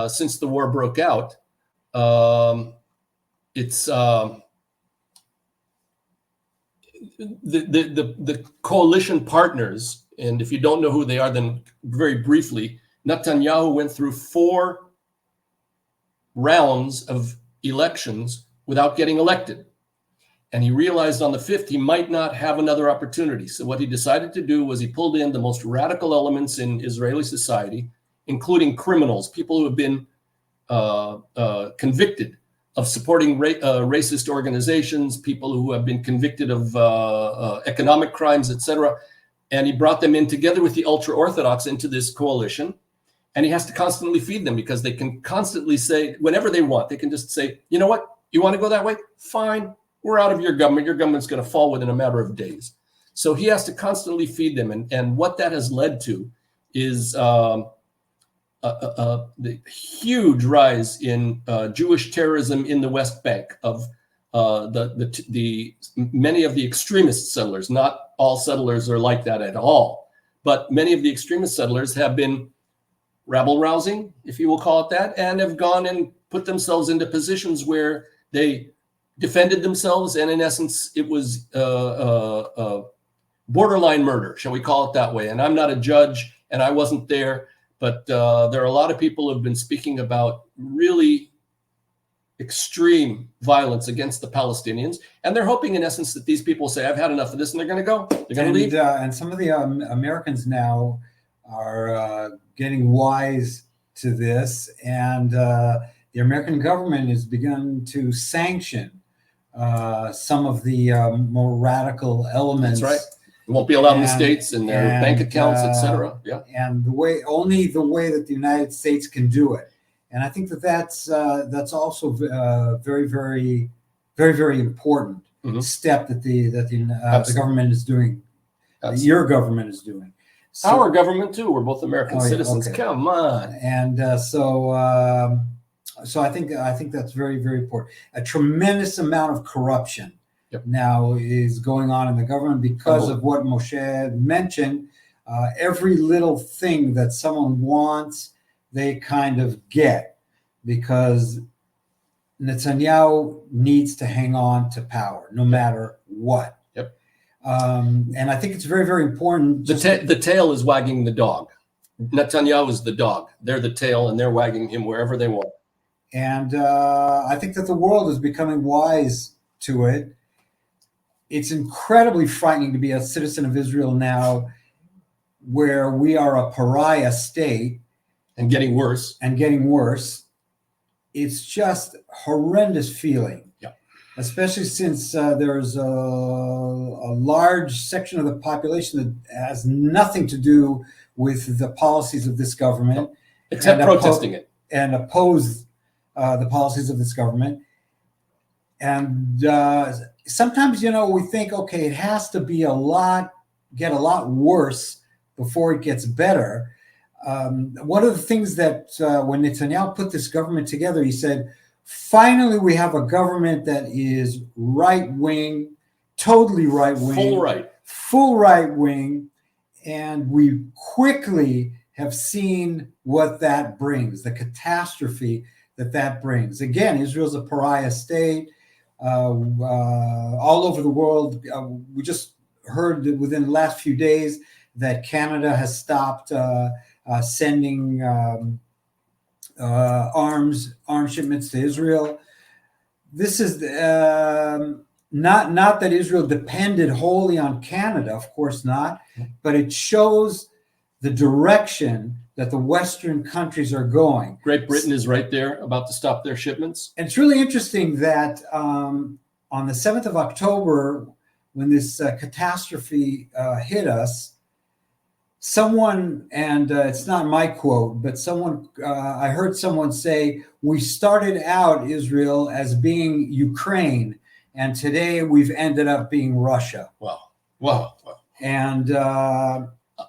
since the war broke out, it's the coalition partners, and if you don't know who they are, then very briefly, Netanyahu went through 4 rounds of elections without getting elected. And he realized on the 5th he might not have another opportunity. So what he decided to do was he pulled in the most radical elements in Israeli society, including criminals, people who have been convicted of supporting racist organizations, people who have been convicted of economic crimes, etc. And he brought them in together with the ultra-Orthodox into this coalition. And he has to constantly feed them because they can constantly say, whenever they want, they can just say, you know what, you want to go that way? Fine, we're out of your government. Your government's going to fall within a matter of days. So he has to constantly feed them. And what that has led to is the huge rise in Jewish terrorism in the West Bank of the many of the extremist settlers. Not all settlers are like that at all, but many of the extremist settlers have been rabble-rousing, if you will call it that, and have gone and put themselves into positions where they defended themselves, and in essence, it was borderline murder, shall we call it that way. And I'm not a judge, and I wasn't there, but there are a lot of people who have been speaking about really extreme violence against the Palestinians, and they're hoping, in essence, that these people say, I've had enough of this, and they're going to go. They're going to leave. And some of the Americans now are getting wise to this, and the American government has begun to sanction some of the more radical elements. That's right. It won't be allowed in the States and their bank accounts, etc. Yeah. And the way that the United States can do it. And I think that's also very, very, very, very important step that the government is doing, your government is doing. So, our government too. We're both American citizens. Okay. Come on. And so I think that's very, very important. A tremendous amount of corruption now is going on in the government because of what Moshe mentioned. Every little thing that someone wants, they kind of get, because Netanyahu needs to hang on to power no matter what. Yep. And I think it's very, very important. The tail is wagging the dog. Netanyahu is the dog. They're the tail, and they're wagging him wherever they want. And I think that the world is becoming wise to it. It's incredibly frightening to be a citizen of Israel now, where we are a pariah state. And getting worse. It's just horrendous feeling. Yeah. Especially since there's a large section of the population that has nothing to do with the policies of this government. Except protesting it. And oppose the policies of this government. And sometimes, we think, okay, it has to be get a lot worse before it gets better. One of the things that when Netanyahu put this government together, he said, finally, we have a government that is right-wing, totally right-wing. Full right-wing. And we quickly have seen what that brings, the catastrophe that brings. Again, Israel's a pariah state. All over the world, we just heard that within the last few days that Canada has stopped sending arms shipments to Israel. This is not that Israel depended wholly on Canada, of course not, but it shows the direction that the Western countries are going. Great Britain is right there about to stop their shipments. And it's really interesting that on the 7th of October, when this catastrophe hit us, someone, and it's not my quote, but I heard someone say, we started out, Israel, as being Ukraine, and today we've ended up being Russia. Wow. And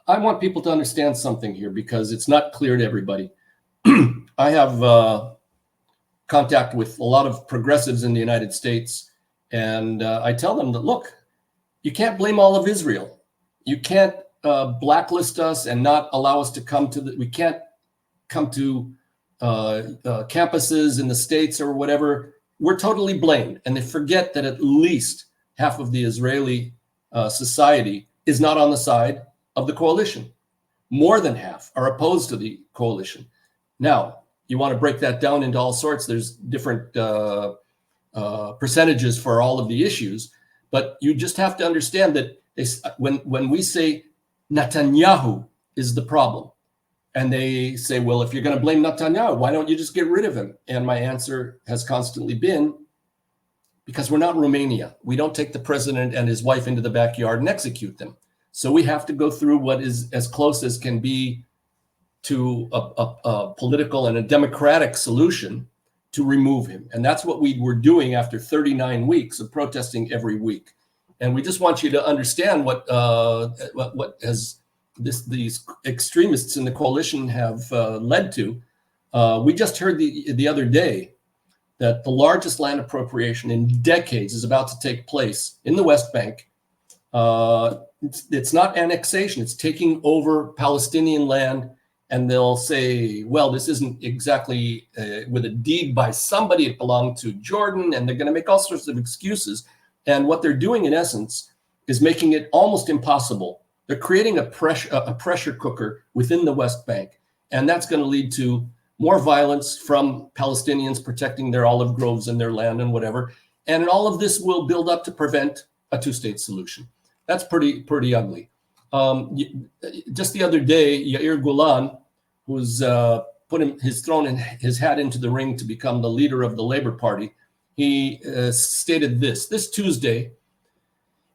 I want people to understand something here, because it's not clear to everybody. I have contact with a lot of progressives in the United States, and I tell them that, look, you can't blame all of Israel. You can't blacklist us and not allow us to come to we can't come to campuses in the States or whatever. We're totally blamed. And they forget that at least half of the Israeli society is not on the side of the coalition. More than half are opposed to the coalition. Now, you want to break that down into all sorts. There's different percentages for all of the issues, but you just have to understand that when we say Netanyahu is the problem, and they say, well, if you're going to blame Netanyahu, why don't you just get rid of him? And my answer has constantly been, because we're not Romania. We don't take the president and his wife into the backyard and execute them. So we have to go through what is as close as can be to a political and a democratic solution to remove him. And that's what we were doing after 39 weeks of protesting every week. And we just want you to understand what has these extremists in the coalition have led to. We just heard the other day that the largest land appropriation in decades is about to take place in the West Bank. It's not annexation, it's taking over Palestinian land. And they'll say, well, this isn't exactly with a deed by somebody, it belonged to Jordan, and they're going to make all sorts of excuses. And what they're doing, in essence, is making it almost impossible. They're creating a pressure cooker within the West Bank. And that's going to lead to more violence from Palestinians protecting their olive groves and their land and whatever. And all of this will build up to prevent a two-state solution. That's pretty ugly. Just the other day, Yair Golan, who's thrown his hat into the ring to become the leader of the Labor Party, he stated this Tuesday,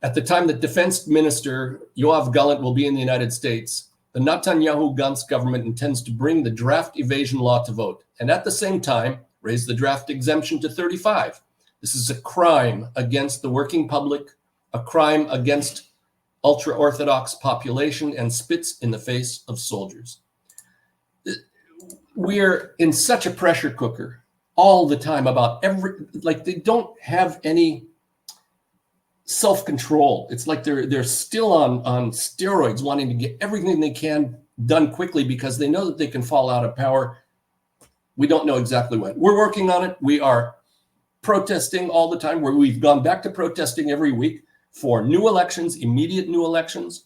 at the time that Defense Minister Yoav Gallant will be in the United States, the Netanyahu-Gantz government intends to bring the draft evasion law to vote, and at the same time, raise the draft exemption to 35. This is a crime against the working public, a crime against ultra-Orthodox population, and spits in the face of soldiers. We're in such a pressure cooker all the time about they don't have any self-control. It's like they're still on steroids, wanting to get everything they can done quickly because they know that they can fall out of power. We don't know exactly when. We're working on it. We are protesting all the time, where we've gone back to protesting every week for new elections, immediate new elections.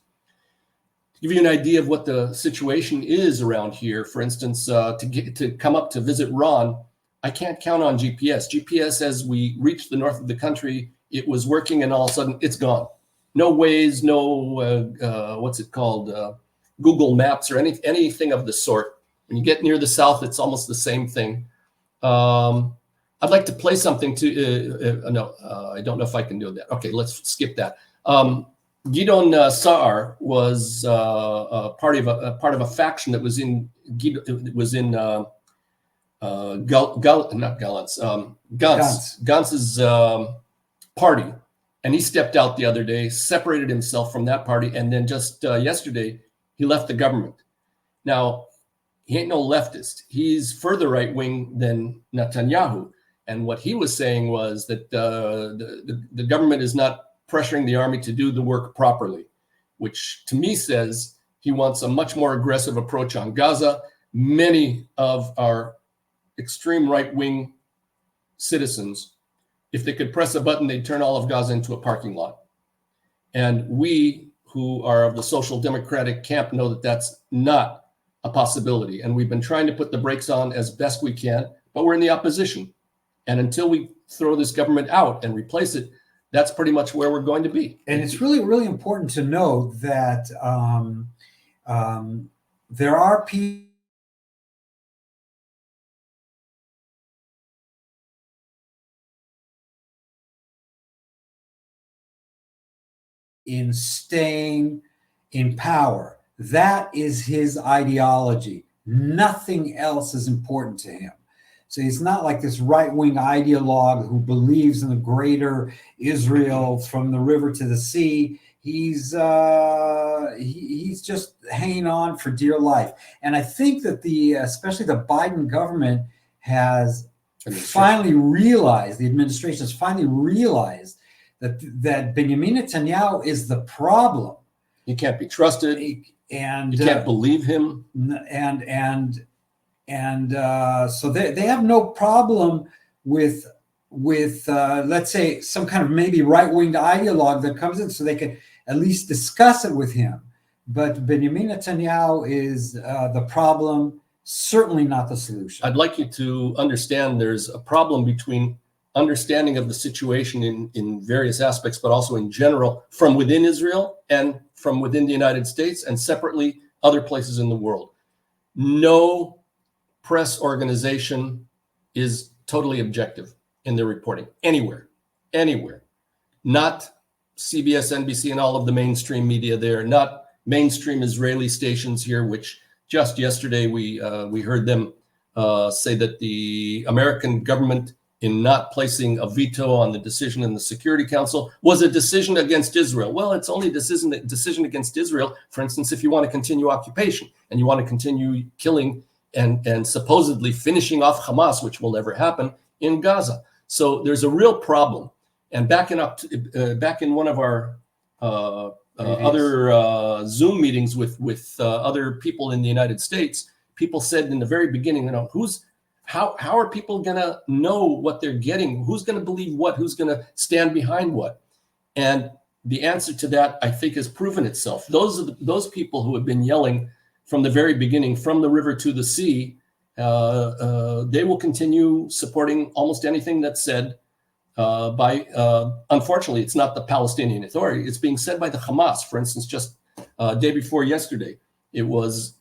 To give you an idea of what the situation is around here, for instance, to come up to visit Ron, I can't count on GPS. GPS, as we reached the north of the country, it was working, and all of a sudden it's gone. No Waze, no what's it called, Google Maps or anything of the sort. When you get near the south, it's almost the same thing. I'd like to play something to. No, I don't know if I can do that. Okay, let's skip that. Gidon Sa'ar was part of a faction that was in Gantz's party, and he stepped out the other day, separated himself from that party, and then just yesterday he left the government. Now, he ain't no leftist. He's further right wing than Netanyahu, and what he was saying was that the government is not pressuring the army to do the work properly, which to me says he wants a much more aggressive approach on Gaza. Many of our extreme right-wing citizens, if they could press a button, they'd turn all of Gaza into a parking lot. And we who are of the social democratic camp know that that's not a possibility. And we've been trying to put the brakes on as best we can, but we're in the opposition. And until we throw this government out and replace it, that's pretty much where we're going to be. And it's really, really important to know that there are people in staying in power. That is his ideology. Nothing else is important to him. So he's not like this right-wing ideologue who believes in a greater Israel from the river to the sea. He's just hanging on for dear life. And I think that especially the Biden government has finally realized, the administration has finally realized that Benjamin Netanyahu is the problem. He can't be trusted, and you can't believe him. And so they have no problem with let's say some kind of maybe right-wing ideologue that comes in, so they can at least discuss it with him. But Benjamin Netanyahu is the problem, certainly not the solution. I'd like you to understand there's a problem between understanding of the situation in various aspects, but also in general from within Israel and from within the United States, and separately other places in the world. No press organization is totally objective in their reporting anywhere. Not CBS, NBC, and all of the mainstream media there, not mainstream Israeli stations here, which just yesterday we heard them say that the American government, in not placing a veto on the decision in the Security Council, was a decision against Israel. Well, it's only a decision against Israel, for instance, if you want to continue occupation and you want to continue killing and supposedly finishing off Hamas, which will never happen, in Gaza. So there's a real problem. And back in one of our other Zoom meetings with other people in the United States, people said in the very beginning, how are people going to know what they're getting? Who's going to believe what? Who's going to stand behind what? And the answer to that, I think, has proven itself. Those people who have been yelling from the very beginning, from the river to the sea, they will continue supporting almost anything that's said by, unfortunately, it's not the Palestinian Authority. It's being said by the Hamas. For instance, just day before yesterday, it was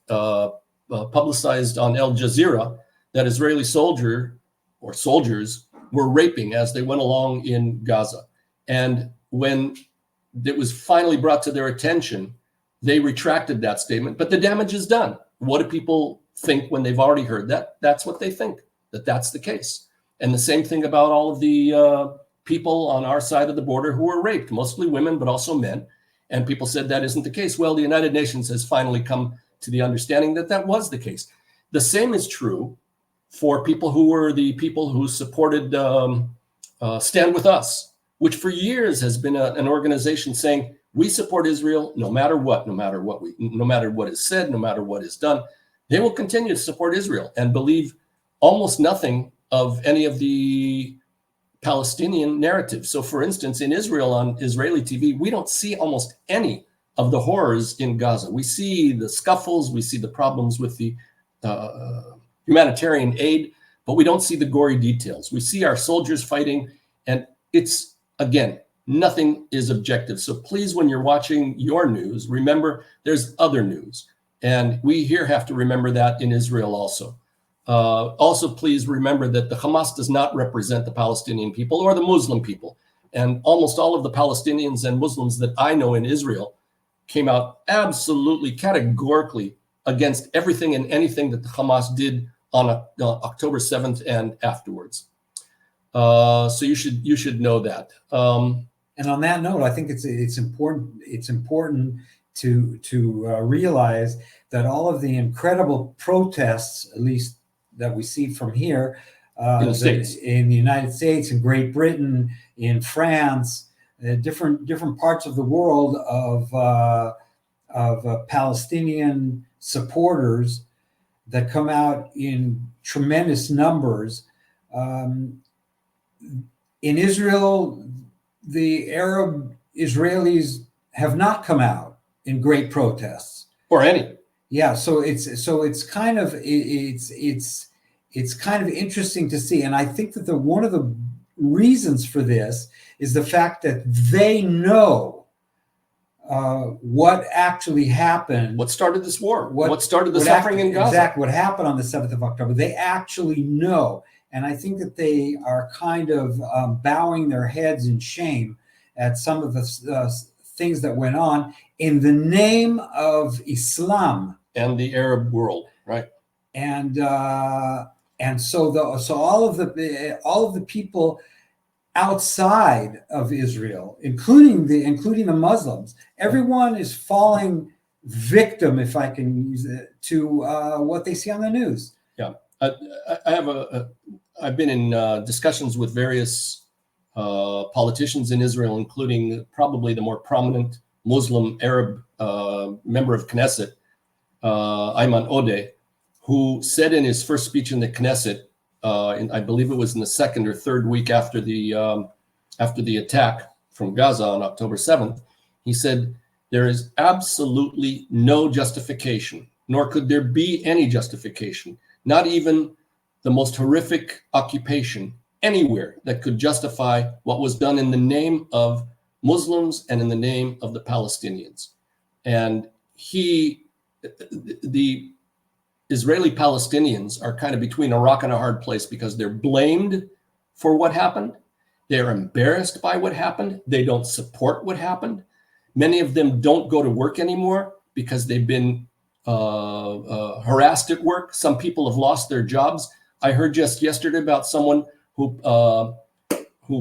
publicized on Al Jazeera that Israeli soldiers were raping as they went along in Gaza. And when it was finally brought to their attention they retracted that statement, but the damage is done. What do people think when they've already heard that? That's what they think, that's the case. And the same thing about all of the people on our side of the border who were raped, mostly women, but also men. And people said that isn't the case. Well, the United Nations has finally come to the understanding that that was the case. The same is true for people who were the people who supported Stand With Us, which for years has been an organization saying, we support Israel no matter what, no matter what is said, no matter what is done. They will continue to support Israel and believe almost nothing of any of the Palestinian narrative. So for instance, in Israel, on Israeli TV, we don't see almost any of the horrors in Gaza. We see the scuffles, we see the problems with the humanitarian aid, but we don't see the gory details. We see our soldiers fighting, and it's, again, nothing is objective. So please, when you're watching your news, remember there's other news. And we here have to remember that in Israel also. Also, please remember that the Hamas does not represent the Palestinian people or the Muslim people. And almost all of the Palestinians and Muslims that I know in Israel came out absolutely categorically against everything and anything that the Hamas did on October 7th and afterwards. So you should know that. And on that note, I think it's important to realize that all of the incredible protests, at least that we see from here, in the United States, in Great Britain, in France, different parts of the world of Palestinian supporters that come out in tremendous numbers. In Israel, the Arab Israelis have not come out in great protests or any. Yeah, so it's kind of interesting to see, and I think that one of the reasons for this is the fact that they know what actually happened. What started this war? What started the suffering in Gaza? Exactly, what happened on the 7th of October. They actually know. And I think that they are kind of bowing their heads in shame at some of the things that went on in the name of Islam and the Arab world, right? And so all of the people outside of Israel, including the Muslims, everyone is falling victim, if I can use it, to what they see on the news. Yeah, I've been in discussions with various politicians in Israel, including probably the more prominent Muslim Arab member of Knesset, Ayman Odeh, who said in his first speech in the Knesset, I believe it was in the second or third week after the attack from Gaza on October 7th, he said, there is absolutely no justification, nor could there be any justification, not even the most horrific occupation anywhere that could justify what was done in the name of Muslims and in the name of the Palestinians. And the Israeli Palestinians are kind of between a rock and a hard place because they're blamed for what happened. They're embarrassed by what happened. They don't support what happened. Many of them don't go to work anymore because they've been harassed at work. Some people have lost their jobs. I heard just yesterday about someone who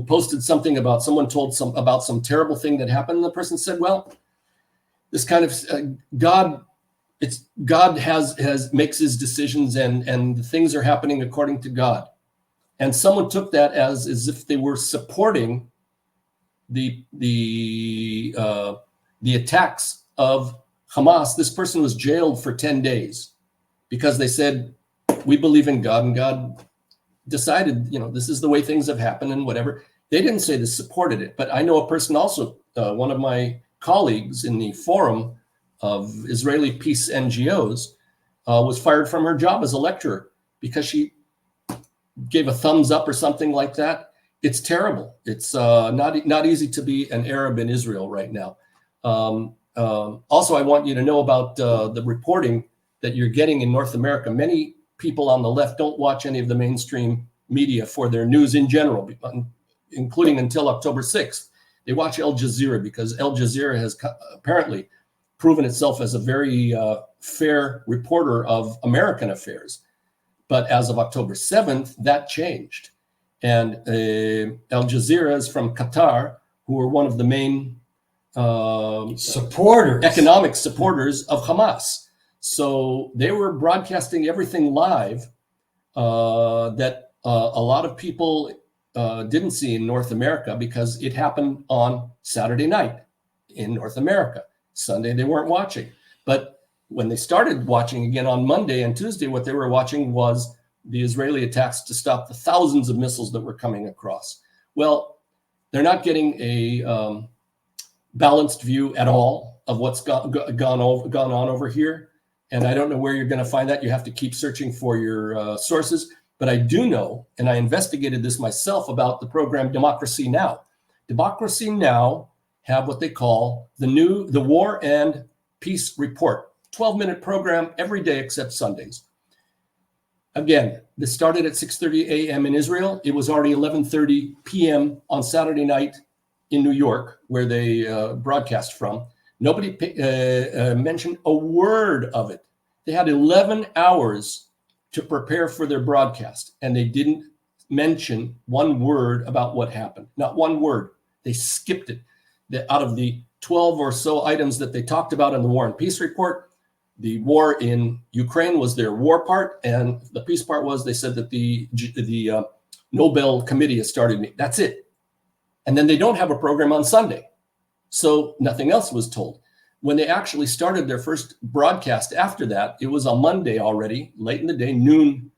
posted something about someone told about some terrible thing that happened. And the person said, well, this kind of God makes his decisions and things are happening according to God. And someone took that as if they were supporting the attacks of Hamas. This person was jailed for 10 days because they said, we believe in God, and God decided, this is the way things have happened and whatever. They didn't say they supported it, but I know a person also, one of my colleagues in the forum of Israeli peace NGOs, was fired from her job as a lecturer because she gave a thumbs up or something like that. It's terrible. It's not easy to be an Arab in Israel right now. Also, I want you to know about the reporting that you're getting in North America. Many people on the left don't watch any of the mainstream media for their news in general, including until October 6th. They watch Al Jazeera because Al Jazeera has apparently proven itself as a very fair reporter of American affairs. But as of October 7th, that changed. And Al Jazeera is from Qatar, who were one of the main economic supporters of Hamas. So they were broadcasting everything live that a lot of people didn't see in North America, because it happened on Saturday night in North America. Sunday, they weren't watching. But when they started watching again on Monday and Tuesday, what they were watching was the Israeli attacks to stop the thousands of missiles that were coming across. Well, they're not getting a balanced view at all of what's gone on over here. And I don't know where you're going to find that. You have to keep searching for your sources. But I do know, and I investigated this myself, about the program Democracy Now! Democracy Now! Have what they call the War and Peace Report, 12-minute program every day except Sundays. Again, this started at 6:30 a.m. in Israel. It was already 11:30 p.m. on Saturday night in New York, where they broadcast from. Nobody mentioned a word of it. They had 11 hours to prepare for their broadcast, and they didn't mention one word about what happened. Not one word. They skipped it. Out of the 12 or so items that they talked about in the War and Peace Report, the war in Ukraine was their war part, and the peace part was, they said that the Nobel Committee has started. That's it. And then they don't have a program on Sunday. So nothing else was told. When they actually started their first broadcast after that, it was on Monday already, late in the day, noon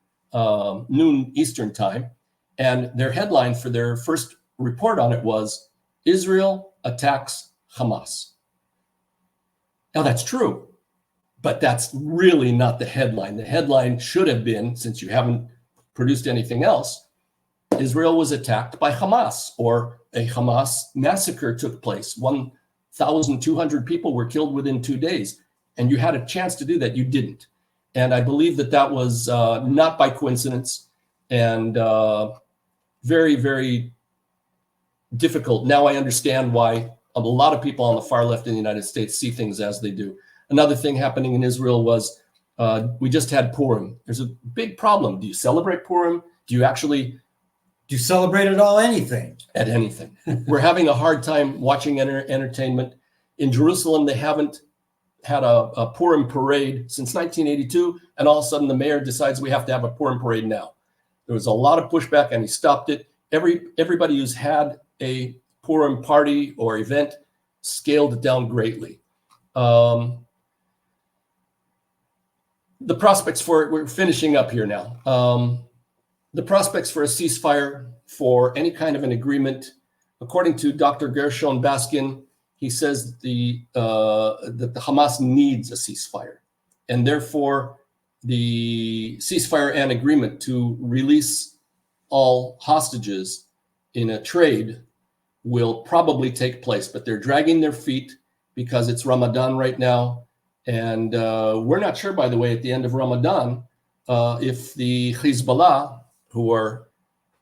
Eastern time. And their headline for their first report on it was, Israel attacks Hamas. Now that's true, but that's really not the headline. The headline should have been, since you haven't produced anything else, Israel was attacked by Hamas, or a Hamas massacre took place. 1,200 people were killed within 2 days, and you had a chance to do that. You didn't. And I believe that that was not by coincidence, and very, very difficult. Now I understand why a lot of people on the far left in the United States see things as they do. Another thing happening in Israel was we just had Purim. There's a big problem. Do you celebrate Purim? Do you celebrate at all? Anything? At anything. We're having a hard time watching entertainment. In Jerusalem, they haven't had a Purim parade since 1982, and all of a sudden the mayor decides we have to have a Purim parade now. There was a lot of pushback, and he stopped it. Everybody who's had a Purim party or event scaled it down greatly. The prospects for it, we're finishing up here now. The prospects for a ceasefire, for any kind of an agreement, according to Dr. Gershon Baskin, he says that the Hamas needs a ceasefire, and therefore the ceasefire and agreement to release all hostages in a trade will probably take place. But they're dragging their feet because it's Ramadan right now, and we're not sure, by the way, at the end of Ramadan, if the Hezbollah, who are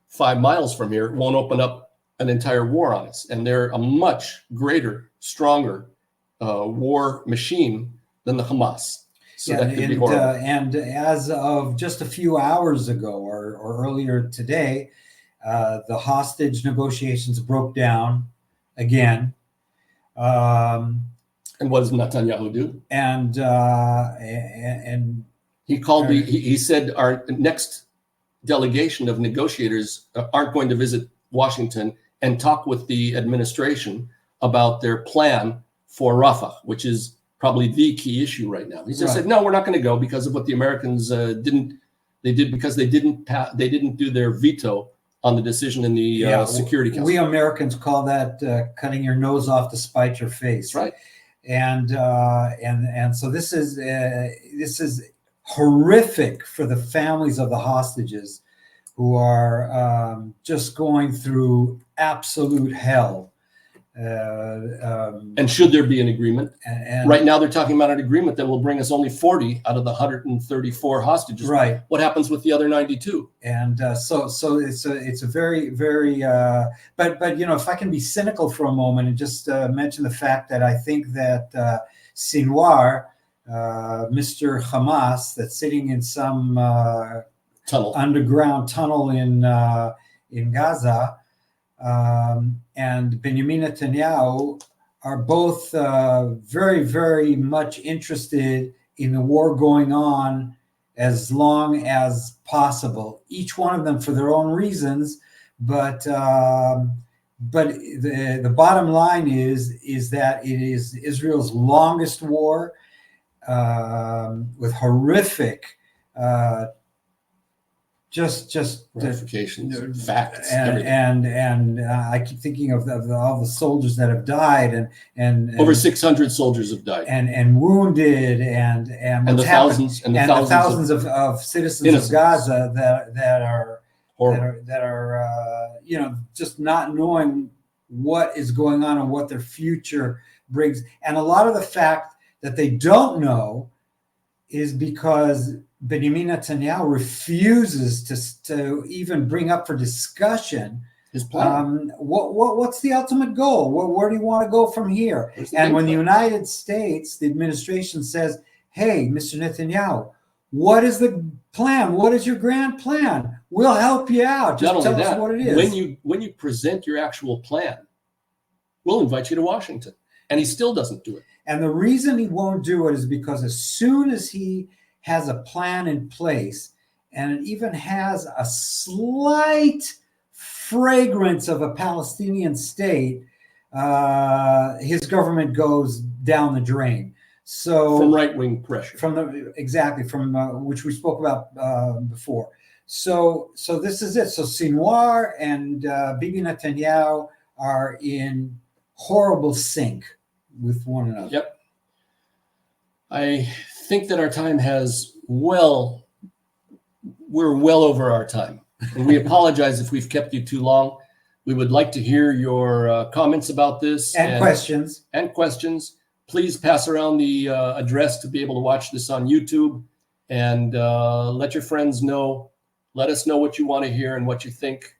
5 miles from here, won't open up an entire war on us. And they're a much greater, stronger war machine than the Hamas. So that could be horrible. And as of just a few hours ago or earlier today, the hostage negotiations broke down again. And what does Netanyahu do? And he called he said our next delegation of negotiators aren't going to visit Washington and talk with the administration about their plan for Rafah, which is probably the key issue right now. He just said, no, we're not going to go because of what the Americans didn't do their veto on the decision in the Security Council. We Americans call that cutting your nose off to spite your face. Right. And so this is horrific for the families of the hostages, who are just going through absolute hell. And should there be an agreement? And right now they're talking about an agreement that will bring us only 40 out of the 134 hostages. Right. What happens with the other 92? And so it's a very, very, but if I can be cynical for a moment and just mention the fact that I think that Sinwar, Mr. Hamas, that's sitting in some underground tunnel in Gaza, and Benjamin Netanyahu are both very, very much interested in the war going on as long as possible. Each one of them for their own reasons, but the bottom line is that it is Israel's longest war, with horrific just ramifications, facts, and I keep thinking of all the soldiers that have died, and over 600 soldiers have died, and wounded, and the thousands of citizens innocents of Gaza that are just not knowing what is going on and what their future brings. And a lot of the fact that they don't know is because Benjamin Netanyahu refuses to even bring up for discussion his plan. What's the ultimate goal? Where do you want to go from here? And when the United States, the administration says, "Hey, Mr. Netanyahu, what is the plan? What is your grand plan? We'll help you out. Just tell us what it is." When you present your actual plan, we'll invite you to Washington. And he still doesn't do it. And the reason he won't do it is because as soon as he has a plan in place, and it even has a slight fragrance of a Palestinian state, his government goes down the drain. So from right-wing pressure, from which we spoke about before. So this is it. So Sinwar and Bibi Netanyahu are in horrible sync with one another. Yep. I think that our time we're well over our time. And we apologize if we've kept you too long. We would like to hear your comments about this. And questions. And questions. Please pass around the address to be able to watch this on YouTube, and let your friends know. Let us know what you want to hear and what you think.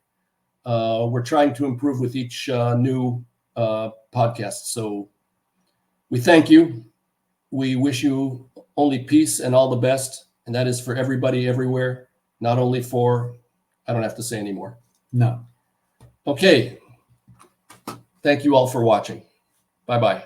We're trying to improve with each new podcast. So we thank you. We wish you only peace and all the best. And that is for everybody everywhere, not only for, I don't have to say anymore. No. Okay. Thank you all for watching. Bye-bye.